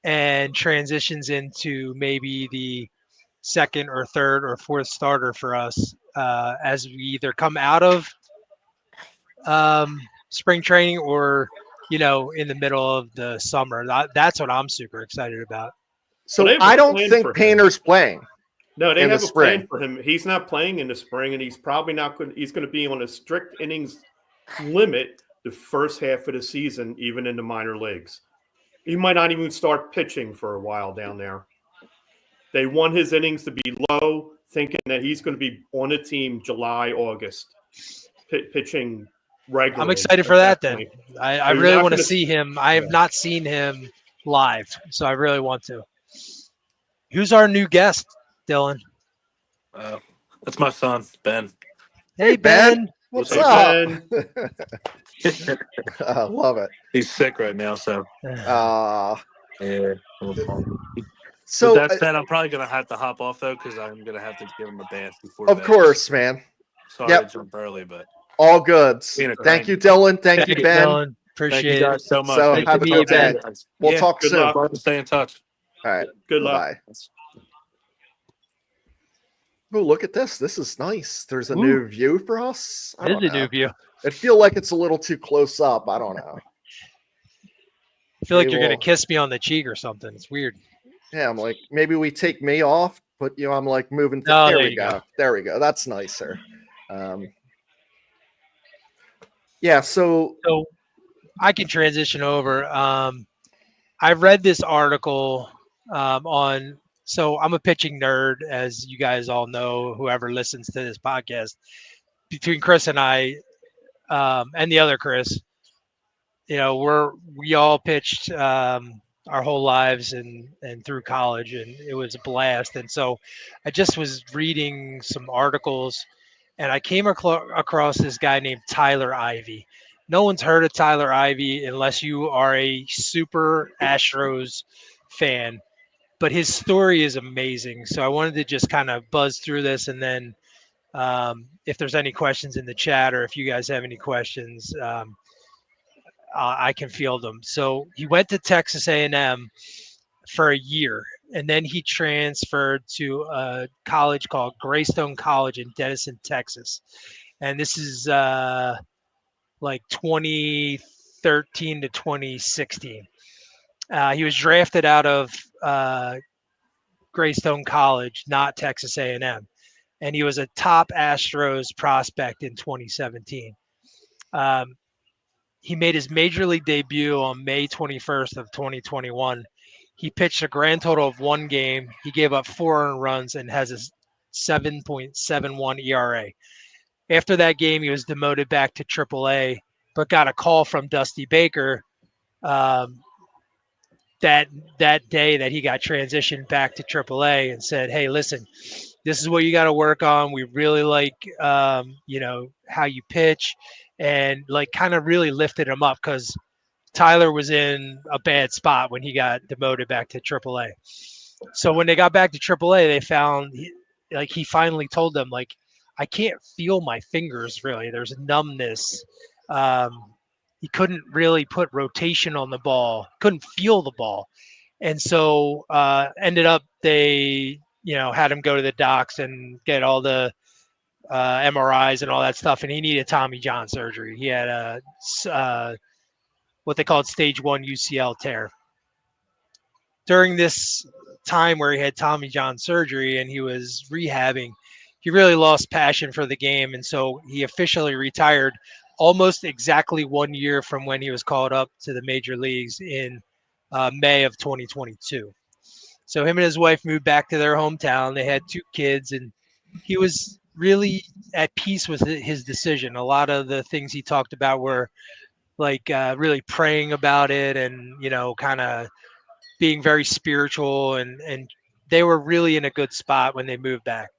and transitions into maybe the second or third or fourth starter for us as we either come out of spring training or in the middle of the summer. That's what I'm super excited about. So Well, I don't think Painter's playing. No, they in have the a plan spring. for him. He's not playing in the spring, and he's probably not going. He's going to be on a strict innings limit the first half of the season, even in the minor leagues. He might not even start pitching for a while down there. They want his innings to be low, thinking that he's going to be on the team July, August, pitching regularly. I'm excited for that then. point. I you're really not want to gonna- see him. I have not seen him live, so I really want to. Who's our new guest, Dylan? That's my son, Ben. Hey, Ben. Ben. What's Hey, up? Ben. I love it. He's sick right now, so yeah. So With that said, I'm probably gonna have to hop off though, because I'm gonna have to give him a bath before. of bed. course, man. Sorry Yep. to jump early, but All good. Being a Thank crank. you, Dylan. Thank you, Thank you, Ben. Dylan. thank Appreciate you it. guys so much. So Thank have you a for good day. having us. We'll Yeah, talk good soon. luck. love to stay in touch. All right. Good luck. Bye. Oh, look at this. This is nice. There's a Ooh. new view for us. I This is don't a new know. view. I feel like it's a little too close up. I don't know. I feel like Maybe you're gonna we'll- kiss me on the cheek or something. It's weird. Yeah, I'm like, maybe we take me off, but I'm like moving. Oh, there there we you go. go. There we go. That's nicer. Yeah. So So I can transition over. I read this article on. So I'm a pitching nerd, as you guys all know. Whoever listens to this podcast, between Chris and I, and the other Chris, we all pitched our whole lives and through college, and it was a blast. And so I just was reading some articles, and I came across this guy named Tyler Ivey. No one's heard of Tyler Ivey unless you are a super Astros fan, but his story is amazing. So I wanted to just kind of buzz through this, and then if there's any questions in the chat, or if you guys have any questions, I can field him. So he went to Texas A&M for a year, and then he transferred to a college called Greystone College in Denison, Texas. And this is like 2013 to 2016. He was drafted out of Greystone College, not Texas A&M, and he was a top Astros prospect in 2017. He made his major league debut on May 21st of 2021. He pitched a grand total of 1 game. He gave up 4 earned runs and has a 7.71 ERA. After that game, he was demoted back to AAA, but got a call from Dusty Baker that day that he got transitioned back to AAA and said, "Hey, listen, this is what you got to work on. We really like, how you pitch," and like kind of really lifted him up because Tyler was in a bad spot when he got demoted back to AAA. So when they got back to AAA, they found he finally told them, like, I can't feel my fingers really. There's numbness. He couldn't really put rotation on the ball, couldn't feel the ball. And so ended up they, had him go to the docs and get all the MRIs and all that stuff. And he needed Tommy John surgery. He had what they called stage 1 UCL tear. During this time where he had Tommy John surgery and he was rehabbing, he really lost passion for the game. And so he officially retired almost exactly 1 year from when he was called up to the major leagues in May of 2022. So him and his wife moved back to their hometown. They had 2 kids, and he was really at peace with his decision. A lot of the things he talked about were like really praying about it and, kind of being very spiritual, and they were really in a good spot when they moved back.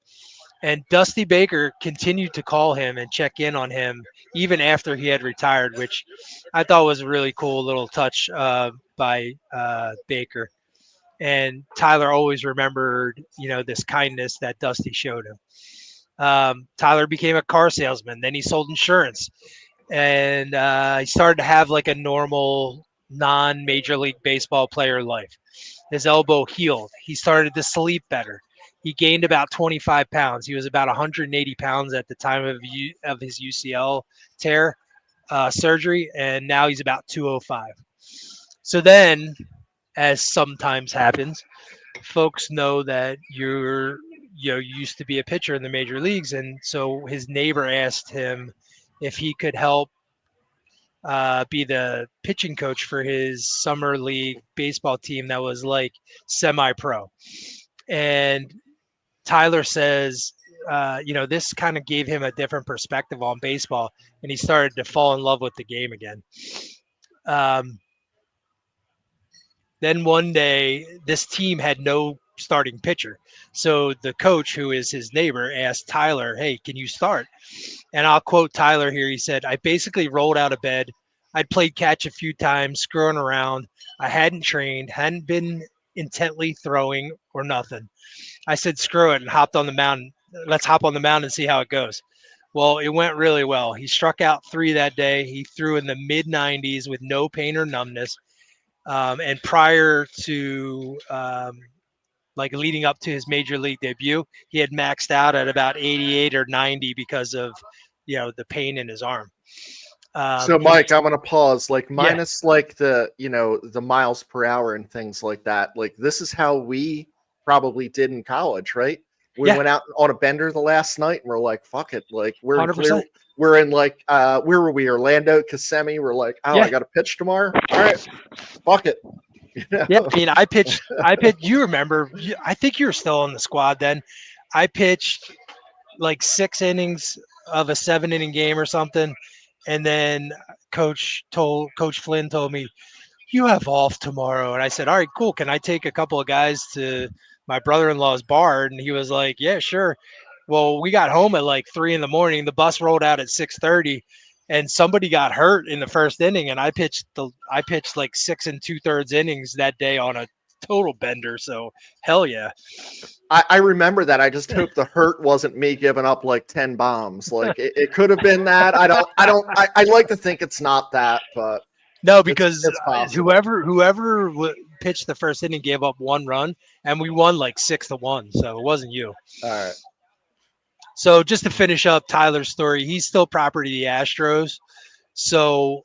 And Dusty Baker continued to call him and check in on him even after he had retired, which I thought was a really cool little touch by Baker. And Tyler always remembered, this kindness that Dusty showed him. Tyler became a car salesman. Then he sold insurance. And he started to have like a normal non-Major League Baseball player life. His elbow healed. He started to sleep better. He gained about 25 pounds. He was about 180 pounds at the time of his UCL tear surgery, and now he's about 205. So then, as sometimes happens, folks know that you used to be a pitcher in the major leagues, and so his neighbor asked him if he could help be the pitching coach for his summer league baseball team that was like semi-pro. And Tyler says, this kind of gave him a different perspective on baseball, and he started to fall in love with the game again. Then one day, this team had no starting pitcher. So the coach, who is his neighbor, asked Tyler, "Hey, can you start?" And I'll quote Tyler here. He said, "I basically rolled out of bed. I'd played catch a few times, screwing around. I hadn't trained, hadn't been intently throwing or nothing. I said, screw it, and hopped on the mound. Let's hop on the mound and see how it goes." Well, it went really well. He struck out 3 that day. He threw in the mid-90s with no pain or numbness. And prior to leading up to his major league debut, he had maxed out at about 88 or 90 because of, the pain in his arm. So Mike, I'm going to pause, minus the miles per hour and things like that. Like, this is how we probably did in college, right? We went out on a bender the last night and we're like, fuck it. Like, we're in where were we? Orlando, Kissimmee. We're like, I got to pitch tomorrow. All right, fuck it. Yeah, I mean, I pitched. You remember? I think you were still on the squad then. I pitched like 6 innings of a 7-inning game or something, and then Coach Flynn told me, "You have off tomorrow," and I said, "All right, cool. Can I take a couple of guys to my brother-in-law's bar?" And he was like, "Yeah, sure." Well, we got home at like 3 a.m. The bus rolled out at 6:30. And somebody got hurt in the first inning, and I pitched like 6 2/3 innings that day on a total bender. So hell yeah. I remember that. I just hope the hurt wasn't me giving up like 10 bombs. Like it could have been that. I like to think it's not that, but No, because it's possible. whoever pitched the first inning gave up 1 run, and we won like 6-1. So it wasn't you. All right. So just to finish up Tyler's story, he's still property of the Astros. So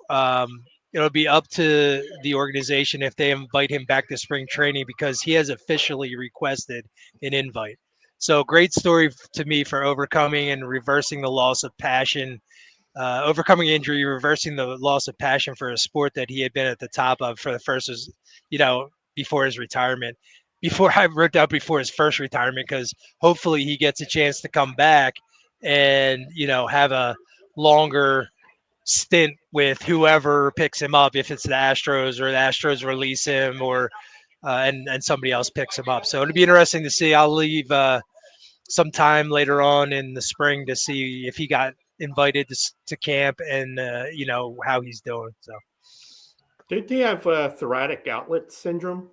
it'll be up to the organization if they invite him back to spring training because he has officially requested an invite. So great story to me for overcoming and reversing the loss of passion, overcoming injury, reversing the loss of passion for a sport that he had been at the top of for the first, before his retirement. Before I wrote down before his first retirement, because hopefully he gets a chance to come back and, have a longer stint with whoever picks him up, if it's the Astros or the Astros release him or and somebody else picks him up. So it'll be interesting to see. I'll leave some time later on in the spring to see if he got invited to camp and how he's doing. So Did he have thoracic outlet syndrome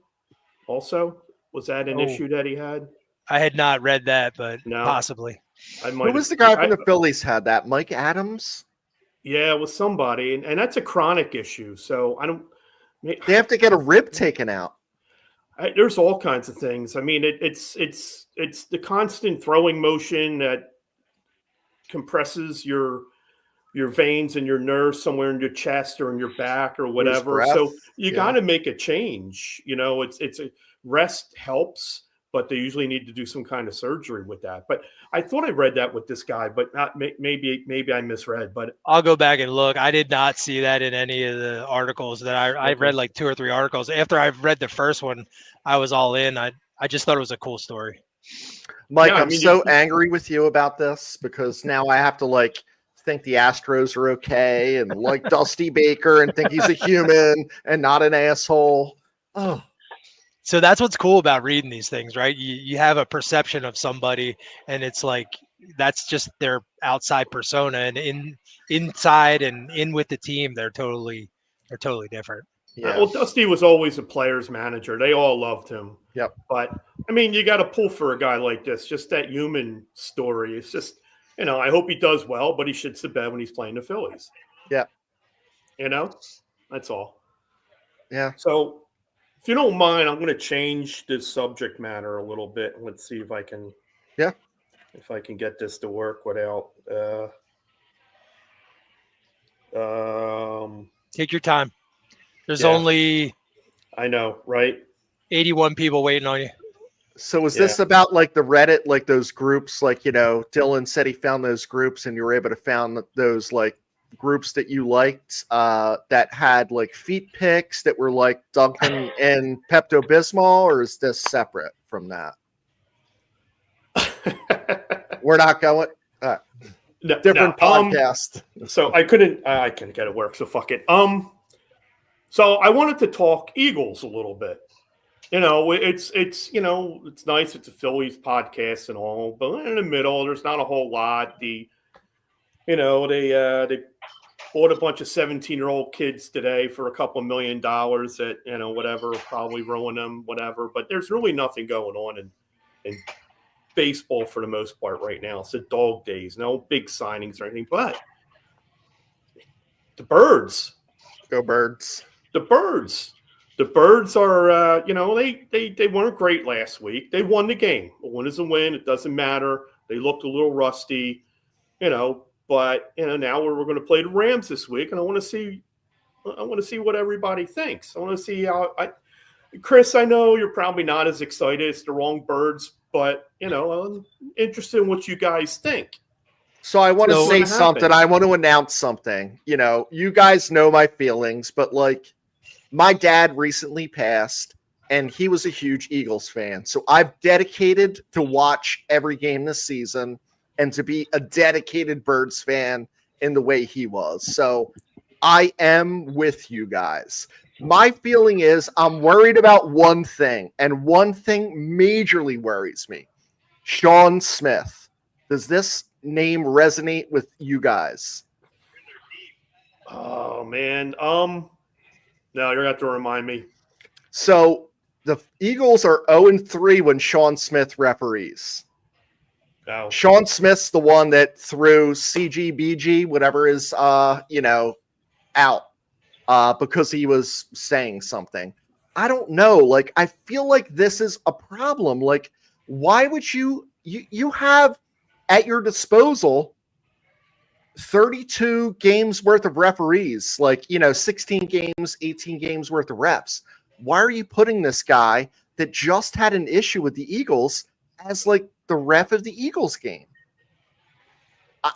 also? Was that an issue that he had? I had not read that, but No. possibly. Who was the guy from the Phillies had that? Mike Adams? Yeah, it was somebody, and that's a chronic issue. So I don't. They have to get a rib taken out. There's all kinds of things. I mean, it's the constant throwing motion that compresses your veins and your nerves somewhere in your chest or in your back or whatever. So you got to make a change. It's a rest helps, but they usually need to do some kind of surgery with that. But I thought I read that with this guy, but not maybe I misread. But I'll go back and look. I did not see that in any of the articles that I read, like 2 or 3 articles. After I read the first one, I was all in. I just thought it was a cool story. Mike, I'm so angry with you about this because now I have to think the Astros are okay and like Dusty Baker and think he's a human and not an asshole. Oh. So that's what's cool about reading these things, right? You have a perception of somebody, and it's like that's just their outside persona, and inside and in with the team, they're totally different. Yeah. Well, Dusty was always a player's manager. They all loved him. Yep. But I mean, you got to pull for a guy like this. Just that human story. It's just, I hope he does well, but he shits the bed when he's playing the Phillies. Yeah. That's all. Yeah. So, if you don't mind, I'm going to change this subject matter a little bit. Let's see if I can. Yeah. If I can get this to work without. Take your time. There's only. I know, right? 81 people waiting on you. So is this about the Reddit, those groups, Dylan said he found those groups and you were able to found those groups that you liked that had feet pics that were Dunkin' and Pepto-Bismol, or is this separate from that? We're not going. Different podcast. So I couldn't get it work. So fuck it. So I wanted to talk Eagles a little bit. It's nice. It's a Phillies podcast and all, but in the middle, there's not a whole lot. They bought a bunch of 17-year-old kids today for a couple $1 million that, whatever, probably ruin them, whatever. But there's really nothing going on in baseball for the most part right now. It's a dog days, no big signings or anything. But the Birds. Go Birds. The Birds. The Birds are, they weren't great last week. They won the game. A win is a win. It doesn't matter. They looked a little rusty, but now we're going to play the Rams this week, and I want to see what everybody thinks. I want to see how Chris, I know you're probably not as excited. It's the wrong Birds, but I'm interested in what you guys think. So I want to say something. I want to announce something. You guys know my feelings, but my dad recently passed, and he was a huge Eagles fan. So I've dedicated to watch every game this season and to be a dedicated Birds fan in the way he was. So I am with you guys. My feeling is I'm worried about one thing, and one thing majorly worries me. Sean Smith. Does this name resonate with you guys? Oh, man. No, you're going to have to remind me. So the Eagles are 0-3 when Sean Smith referees. Oh. Sean Smith's the one that threw CGBG, whatever is, out. because he was saying something. I don't know. Like, I feel like this is a problem. Like, why would you have at your disposal 32 games worth of referees, like, 16 games, 18 games worth of refs. Why are you putting this guy that just had an issue with the Eagles as like the ref of the Eagles game?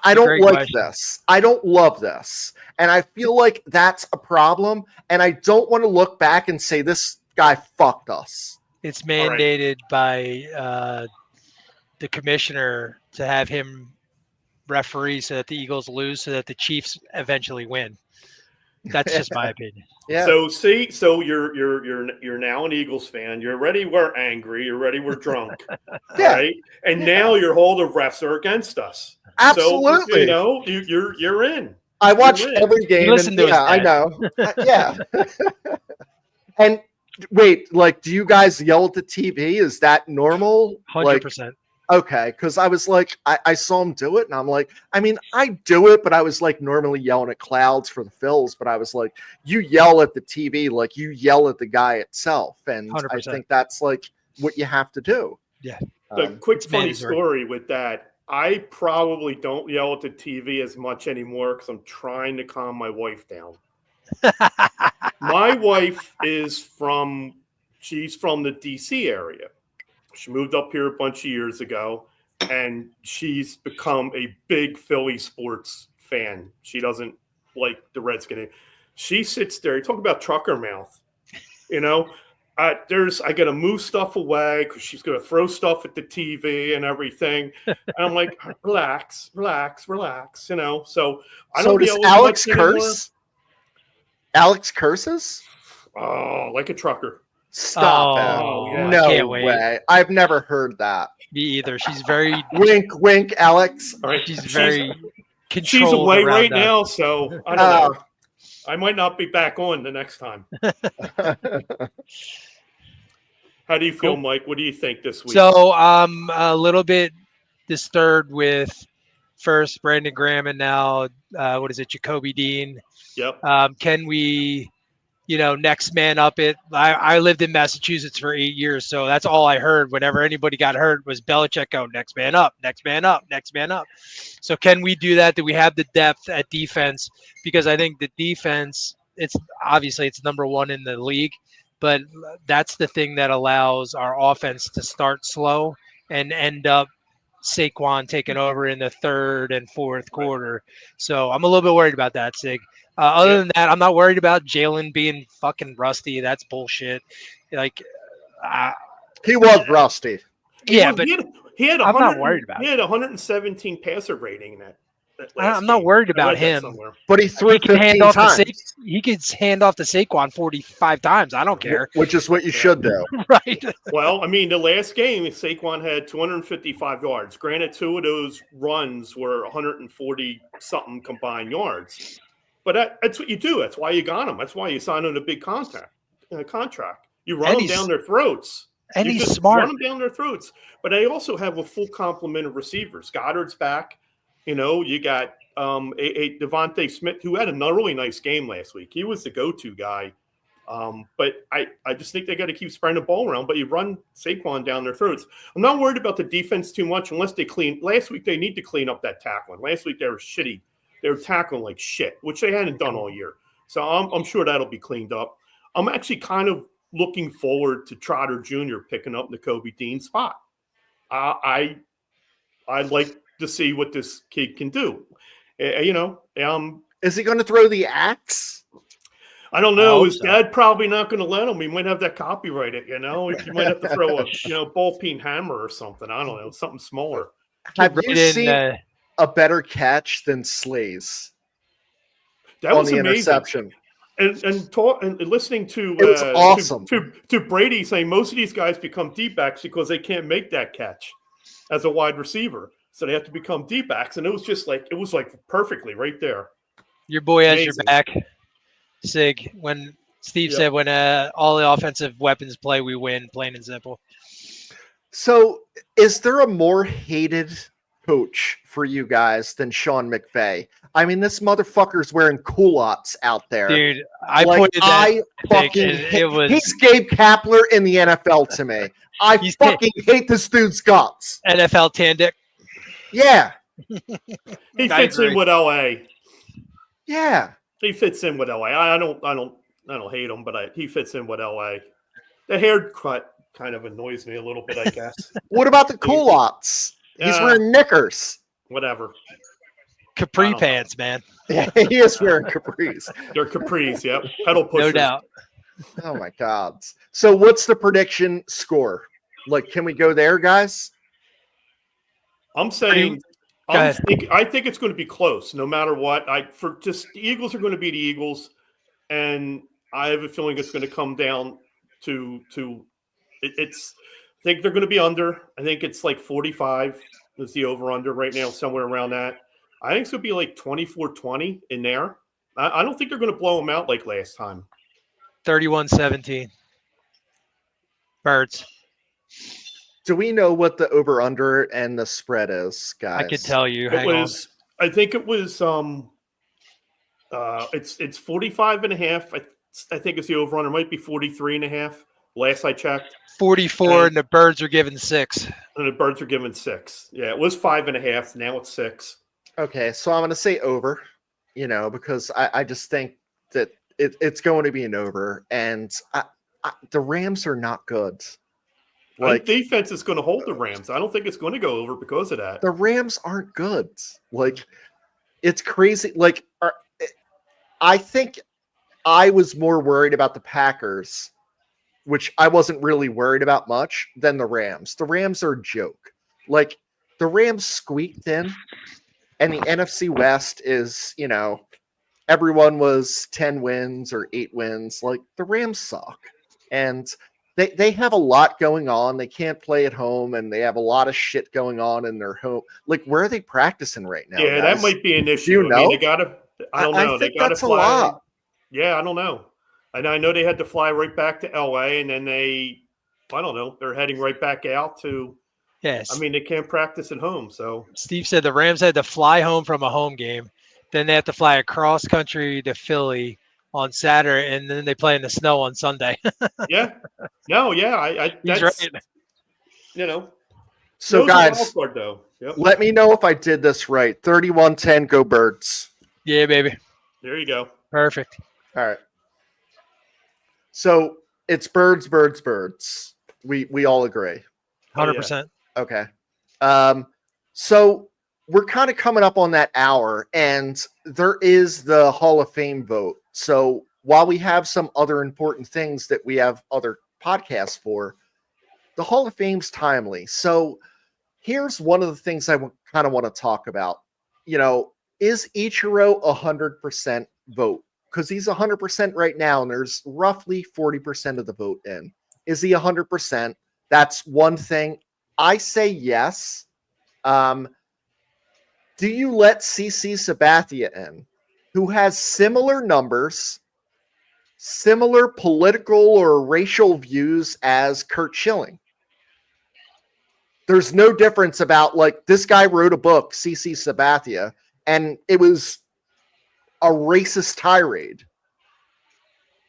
I don't like this. I don't love this. And I feel like that's a problem. And I don't want to look back and say this guy fucked us. It's mandated by the commissioner to have him referee so that the Eagles lose, so that the Chiefs eventually win. That's just my opinion. Yeah. So you're now an Eagles fan. You're already we're angry. You're already we're drunk. Yeah. Right? And now your whole the refs are against us. Absolutely. So, you're in. I watched every game. Listen to I know. Yeah. And wait, like, do you guys yell at the TV? Is that normal? 100%. Okay, because I was like, I saw him do it, and I'm like, I mean, I do it, but I was like normally yelling at clouds for the Phils, but I was like, you yell at the TV like you yell at the guy itself, and 100%. I think that's like what you have to do. Yeah. The quick funny mandatory. story with that. I probably don't yell at the TV as much anymore because I'm trying to calm my wife down. My wife she's from the DC area. She moved up here a bunch of years ago, and she's become a big Philly sports fan. She doesn't like the Redskins. She sits there. You talk about trucker mouth. I got to move stuff away because she's going to throw stuff at the TV and everything. And I'm like, relax. So I don't. So yell does as Alex much anymore. curse? Alex curses? Oh, like a trucker. Stop Oh, it. yeah. No I can't wait. way. I've never heard that. Me either. She's very Wink, wink, Alex. All right. she's very She's controlled away around right that. now, so I don't know. I might not be back on the next time. How do you feel, Cool. Mike? What do you think this week? So I'm a little bit disturbed with first Brandon Graham and now Jacoby Dean. Yep. Can we, next man up it? I lived in Massachusetts for 8 years, so that's all I heard whenever anybody got hurt was Belichick go, next man up, next man up, next man up. So can we do that? Do we have the depth at defense? Because I think the defense, it's number one in the league, but that's the thing that allows our offense to start slow and end up Saquon taking over in the third and fourth quarter. So I'm a little bit worried about that, Sig. Other than that, I'm not worried about Jalen being fucking rusty. That's bullshit. Like, He was rusty. yeah, but he had I'm not worried about He had 117 passer rating in that last I'm not game. worried I about read that him. somewhere. But he threw he can 15 hand off times, he could hand off to Saquon 45 times. I don't care. which is what you should do. Right. Well, I mean, the last game, Saquon had 255 yards. Granted, 2 of those runs were 140-something combined yards. But that's what you do. That's why you got him. That's why you signed on a big contract. You run them down their throats. And You he's just smart. Run them down their throats. But they also have a full complement of receivers. Goddard's back. You got a Devontae Smith, who had a really nice game last week. He was the go-to guy. But I just think they got to keep spreading the ball around. But you run Saquon down their throats. I'm not worried about the defense too much unless they clean. Last week, they need to clean up that tackling. Last week, they were shitty. They were tackling like shit, which they hadn't done all year. So I'm sure that'll be cleaned up. I'm actually kind of looking forward to Trotter Jr. picking up the Kobe Dean spot. I'd like to see what this kid can do. Is he going to throw the axe? I don't know. hope His so. dad probably not going to let him. He might have that copyrighted. You might have to throw a ball-peen hammer or something. I don't know, something smaller. Have you In, seen a better catch than Slay's That on was the amazing. interception? And listening to It was awesome. to Brady saying most of these guys become deep backs because they can't make that catch as a wide receiver, so they have to become deep backs. And it was like perfectly right there. Your boy has your Amazing. back, Sig. When Steve Yep. said, when all the offensive weapons play, we win, plain and simple. So, is there a more hated coach for you guys than Sean McVay. I mean, this motherfucker's wearing culottes out there. Dude, I Like, pointed that. I thing, fucking and hate, it was he's Gabe Kapler in the NFL to me. I He's- fucking hate this dude's guts. NFL Tandick. Yeah. He I fits in agree. with LA. Yeah. He fits in with LA. I don't hate him, but he fits in with LA. The haircut kind of annoys me a little bit, I guess. What about the culottes? He's Yeah, wearing knickers. whatever. Capri I don't know. pants, man. Yeah, he is wearing capris. They're capris, yep. Pedal pushers. No doubt. Oh my god. So what's the prediction score? Like, can we go there, guys? I'm saying Go ahead. I think it's going to be close no matter what. The Eagles are going to be the Eagles, and I have a feeling it's going to come down to it's I think they're going to be under. I think it's like 45 is the over under right now, somewhere around that. I think it's going to be like 24-20 in there. I don't think they're going to blow them out like last time. 31-17. Birds. Do we know what the over under and the spread is, guys? I could tell you. It Hang on. was I think it was it's 45 and a half. I think it's the over under. It might be 43 and a half. Last I checked. 44, and the Birds are given 6. And the Birds are given 6. Yeah, it was 5.5. Now it's 6. Okay, so I'm going to say over, because I just think that it's going to be an over. And the Rams are not good. Like, defense is going to hold the Rams. I don't think it's going to go over because of that. The Rams aren't good. Like, it's crazy. Like, I think I was more worried about the Packers, which I wasn't really worried about much, than the Rams. The Rams are a joke. Like, the Rams squeaked in, and the NFC West is, everyone was 10 wins or 8 wins. Like, the Rams suck. And they have a lot going on. They can't play at home, and they have a lot of shit going on in their home. Like, where are they practicing right now? Yeah, guys? that might be an issue. Do you know? I mean, they got to. I don't know. I think they got to that's fly. a lot. Yeah, I don't know. And I know they had to fly right back to LA, and then I don't know. They're heading right back out to. Yes. I mean, they can't practice at home, so. Steve said the Rams had to fly home from a home game. Then they have to fly across country to Philly on Saturday, and then they play in the snow on Sunday. Yeah. No, yeah. He's That's, right. So, snow's a guys, wild card, though. Yep. let me know if I did this right. 31-10, go Birds. Yeah, baby. There you go. Perfect. All right. So it's Birds, Birds, Birds. We all agree. Oh, yeah. 100%. Okay. So we're kind of coming up on that hour, and there is the Hall of Fame vote. So while we have some other important things that we have other podcasts for, the Hall of Fame's timely. So here's one of the things I kind of want to talk about. Is Ichiro 100% vote? Because he's 100% right now, and there's roughly 40% of the vote in. Is he 100%? That's one thing. I say yes. Do you let CC Sabathia in, who has similar numbers, similar political or racial views as Kurt Schilling? There's no difference about, like, this guy wrote a book, CC Sabathia, and it was a racist tirade.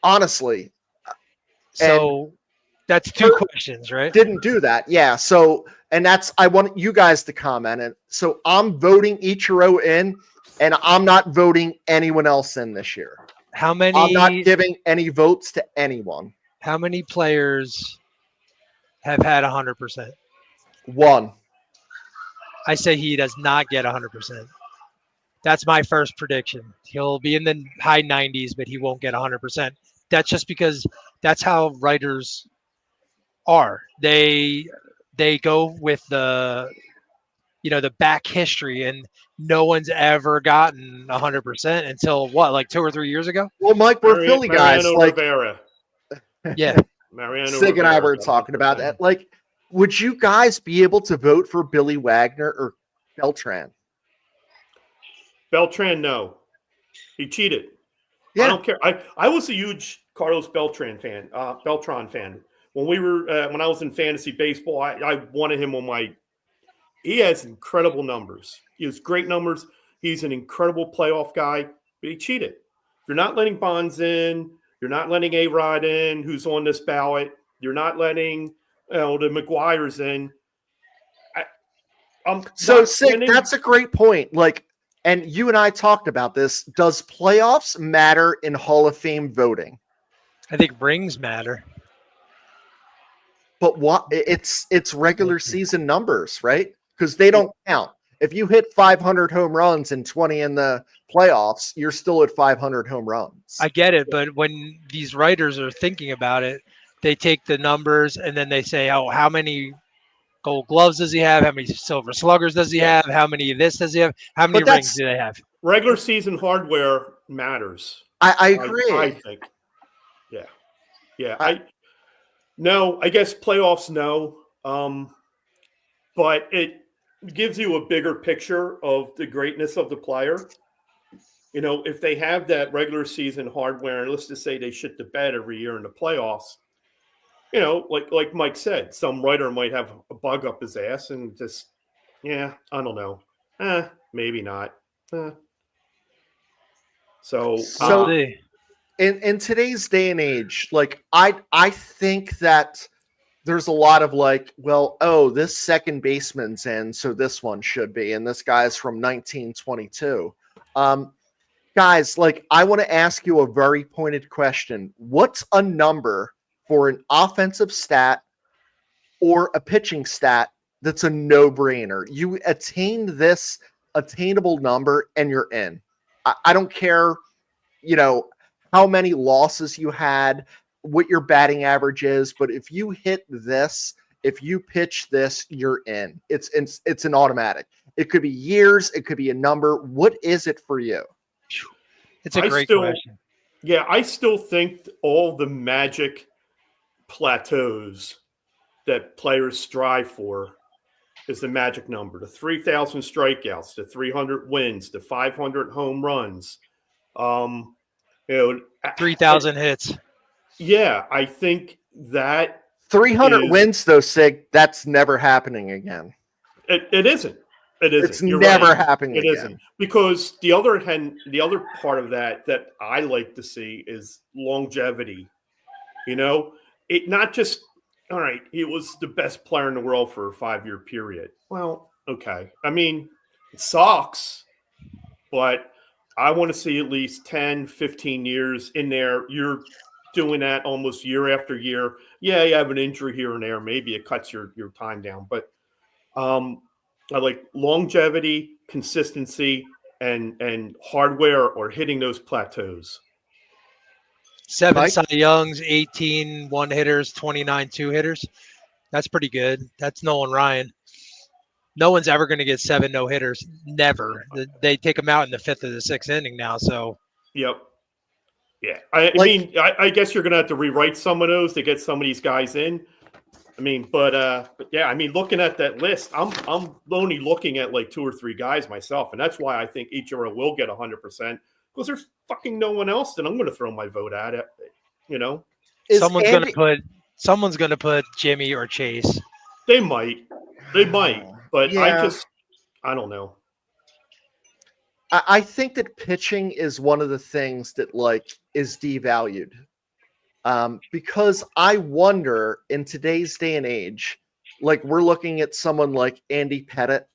Honestly. So that's 2 questions, right? Didn't do that. Yeah. So, and I want you guys to comment. And so I'm voting Ichiro in, and I'm not voting anyone else in this year. How many? I'm not giving any votes to anyone. How many players have had 100%? One. I say he does not get 100%. That's my first prediction. He'll be in the high 90s, but he won't get 100%. That's just because that's how writers are. They go with the back history, and no one's ever gotten 100% until like 2 or 3 years ago. Well, Mike, we're Philly guys. Mariano Like, Rivera. Yeah. Mariano Sig and I Rivera, were talking about that. Like, would you guys be able to vote for Billy Wagner or Beltran? Beltran, no. He cheated. Yeah. I don't care. I was a huge Carlos Beltran fan. When we were when I was in fantasy baseball, I wanted him on my he has incredible numbers. He has great numbers. He's an incredible playoff guy, but he cheated. You're not letting Bonds in. You're not letting A-Rod in, who's on this ballot. You're not letting the McGuires in. So, Sig, that's a great point. Like, and you and I talked about this. Does playoffs matter in Hall of Fame voting? I think rings matter. But what? It's regular season numbers, right? Because they don't count. If you hit 500 home runs and 20 in the playoffs, you're still at 500 home runs. I get it, but when these writers are thinking about it, they take the numbers and then they say, oh, how many Gold Gloves does he have? How many Silver Sluggers does he have? How many of this does he have? How many rings do they have? Regular season hardware matters. I agree. I think. Yeah. I guess playoffs, no. But it gives you a bigger picture of the greatness of the player. You know, if they have that regular season hardware, and let's just say they shit the bed every year in the playoffs, you know, like Mike said, some writer might have a bug up his ass and just, I don't know. Maybe not. So in today's day and age, like I think that there's a lot of like, well, this second baseman's in, so this one should be, and this guy's from 1922. Guys, like, I want to ask you a very pointed question. What's a number for an offensive stat or a pitching stat that's a no-brainer? You attain this attainable number and you're in. I don't care, how many losses you had, what your batting average is, but if you hit this, if you pitch this, you're in. It's an automatic. It could be years, it could be a number. What is it for you? It's a great question. Yeah, I still think all the magic plateaus that players strive for is the magic number. The 3,000 strikeouts, the 300 wins, the 500 home runs. 3,000 hits. Yeah, I think that 300 wins, though, Sig, that's never happening again. It isn't. It isn't. It's never happening again. It isn't. Because the other part of that I like to see is longevity. It not just, all right, he was the best player in the world for a 5-year period. Well, okay. I mean, it sucks, but I want to see at least 10, 15 years in there. You're doing that almost year after year. Yeah, you have an injury here and there. Maybe it cuts your time down. But I like longevity, consistency, and hardware or hitting those plateaus. 7 Mike? Cy Youngs, 18 one-hitters, 29 two-hitters. That's pretty good. That's Nolan Ryan. No one's ever going to get 7 no-hitters. Never. They take them out in the 5th or the 6th inning now. So. Yep. Yeah. I guess you're going to have to rewrite some of those to get some of these guys in. But yeah, looking at that list, I'm only looking at like 2 or 3 guys myself, and that's why I think Ichiro will get 100% because there's fucking no one else that I'm going to throw my vote at it. Someone's going to put Jimmy or Chase. They might, but yeah. I don't know. I think that pitching is one of the things that is devalued. Because I wonder in today's day and age, we're looking at someone like Andy Pettitte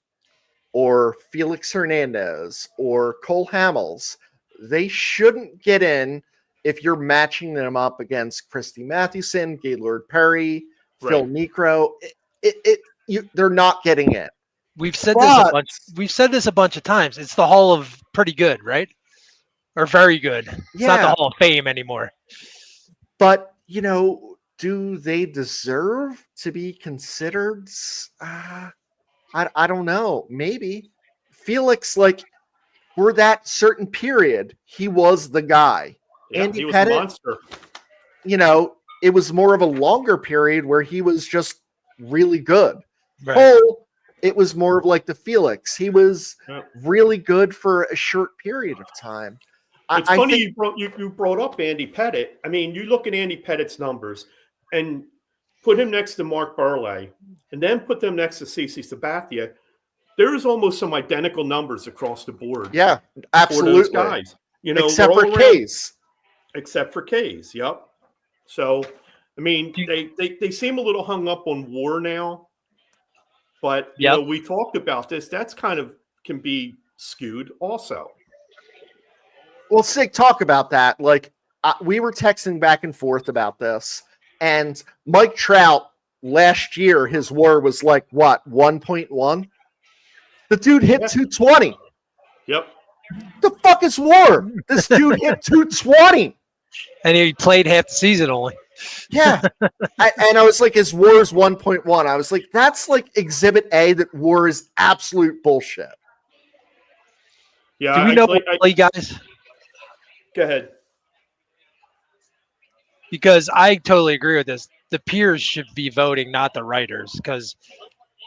or Felix Hernandez or Cole Hamels. They shouldn't get in if you're matching them up against Christy Mathewson, Gaylord Perry, right. Phil Niekro. They're not getting in. We've said this a bunch of times. It's the Hall of Pretty Good, right? Or Very Good. It's not the Hall of Fame anymore. But, do they deserve to be considered? I don't know. Maybe. Felix, for that certain period, he was the guy. Yeah, Andy he was Pettitte, a monster. It was more of a longer period where he was just really good. Right. Cole, it was more of like the Felix. He was really good for a short period of time. It's funny you brought up Andy Pettitte. You look at Andy Pettitte's numbers and put him next to Mark Burley and then put them next to CeCe Sabathia. there's almost some identical numbers across the board. Yeah, For those absolutely. guys, you know, Except we're for all around- K's. except for K's. Yep. So, I mean, they seem a little hung up on war now, but you know, we talked about this. That's kind of can be skewed also. Well, Sig, talk about that. Like, we were texting back and forth about this, and Mike Trout last year, his WAR was like what, 1.1? The dude hit 220. Yep. The fuck is WAR? This dude hit 220. And he played half the season only. Yeah. And I was like, his WAR is 1.1. I was like, that's like Exhibit A that WAR is absolute bullshit. Yeah. Do we know play guys? Go ahead. Because I totally agree with this. The peers should be voting, not the writers, because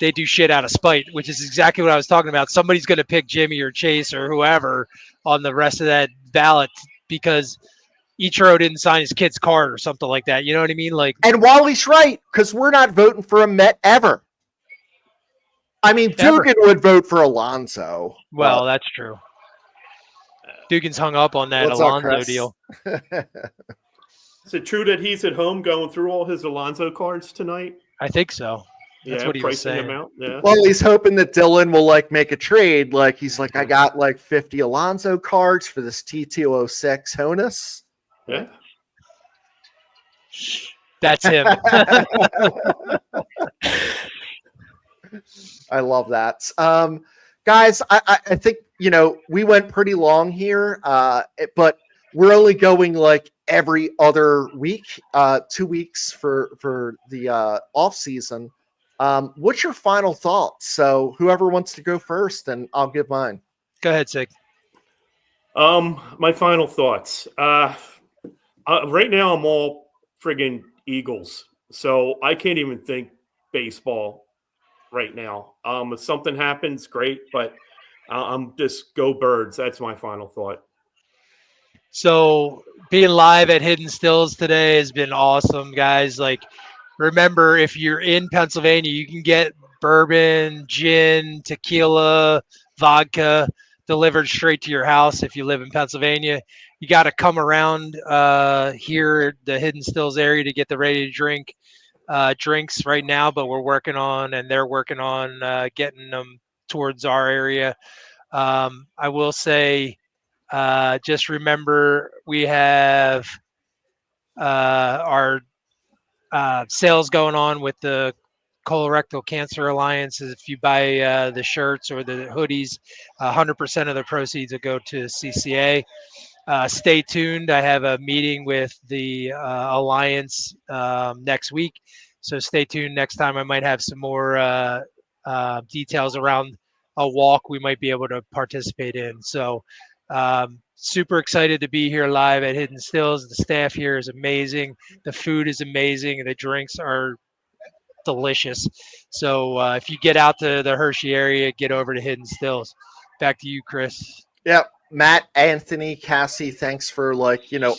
they do shit out of spite, which is exactly what I was talking about. Somebody's going to pick Jimmy or Chase or whoever on the rest of that ballot because Ichiro didn't sign his kid's card or something like that. You know what I mean? Like, and Wally's right, because we're not voting for a Met ever. I mean, Dugan would vote for Alonso. Well, that's true. Dugan's hung up on that Alonso deal. Is it true that he's at home going through all his Alonso cards tonight? I think so. That's what he was saying. Them out. Yeah. Well, he's hoping that Dylan will like make a trade. Like he's like, I got like 50 Alonso cards for this T206 Honus. Yeah. That's him. I love that. Guys, I think, you know, we went pretty long here, but we're only going like every other week, 2 weeks for the off season. What's your final thoughts? So whoever wants to go first, and I'll give mine. Go ahead, Sig. My final thoughts. Right now I'm all friggin' Eagles, so I can't even think baseball right now. If something happens, great, but I'm just go Birds. That's my final thought. So being live at Hidden Stills today has been awesome, guys. Like, remember, if you're in Pennsylvania, you can get bourbon, gin, tequila, vodka delivered straight to your house. If you live in Pennsylvania, you got to come around here at the Hidden Stills area to get the ready to drink drinks right now, but we're working on, and they're working on getting them towards our area. I will say, just remember we have our sales going on with the Colorectal Cancer Alliance. If you buy the shirts or the hoodies, 100% of the proceeds will go to CCA. Stay tuned. I have a meeting with the Alliance next week. So stay tuned. Next time I might have some more details around a walk we might be able to participate in. So super excited to be here live at Hidden Stills. The staff here is amazing. The food is amazing. And the drinks are delicious. So if you get out to the Hershey area, get over to Hidden Stills. Back to you, Chris. Yep. Matt, Anthony, Cassie, thanks for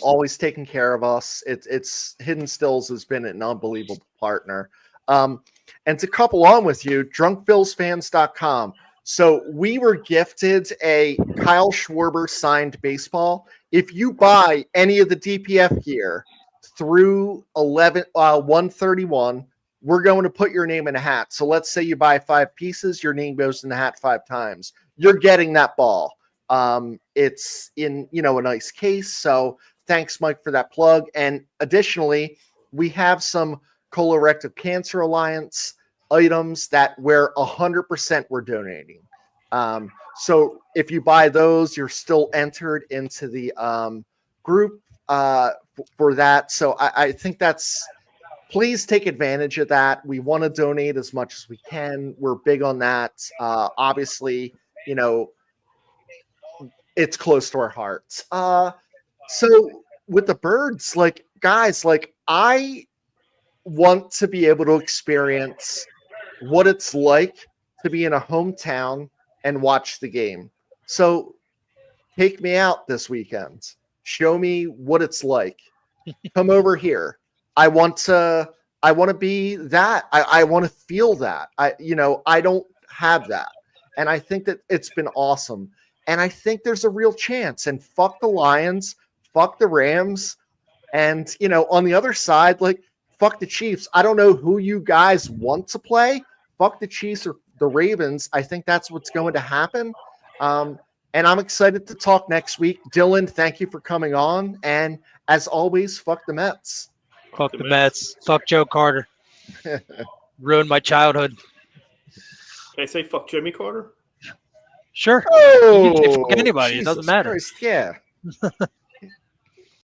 always taking care of us. It's Hidden Stills has been an unbelievable partner. And to couple on with you, drunkbillsfans.com. So we were gifted a Kyle Schwarber signed baseball. If you buy any of the DPF gear through 131, we're going to put your name in a hat. So let's say you buy 5 pieces, your name goes in the hat 5 times. You're getting that ball. It's in, a nice case. So thanks, Mike, for that plug. And additionally, we have some Colorectal Cancer Alliance items that we're 100% we're donating. So if you buy those, you're still entered into the group for that. So I think please take advantage of that. We want to donate as much as we can. We're big on that. Obviously, it's close to our hearts. So with the Birds, guys, I want to be able to experience what it's like to be in a hometown and watch the game. So take me out this weekend. Show me what it's like. Come over here. I want to be that. I want to feel that. I don't have that. and I think that it's been awesome. And I think there's a real chance. And fuck the Lions, fuck the Rams, and on the other side, like fuck the Chiefs. I don't know who you guys want to play. Fuck the Chiefs or the Ravens. I think that's what's going to happen. And I'm excited to talk next week. Dylan, thank you for coming on. And as always, fuck the Mets. Fuck the Mets. Fuck Joe Carter. Ruined my childhood. Can I say fuck Jimmy Carter? Sure. Oh, you can say fuck anybody. It doesn't Jesus matter. Christ, yeah.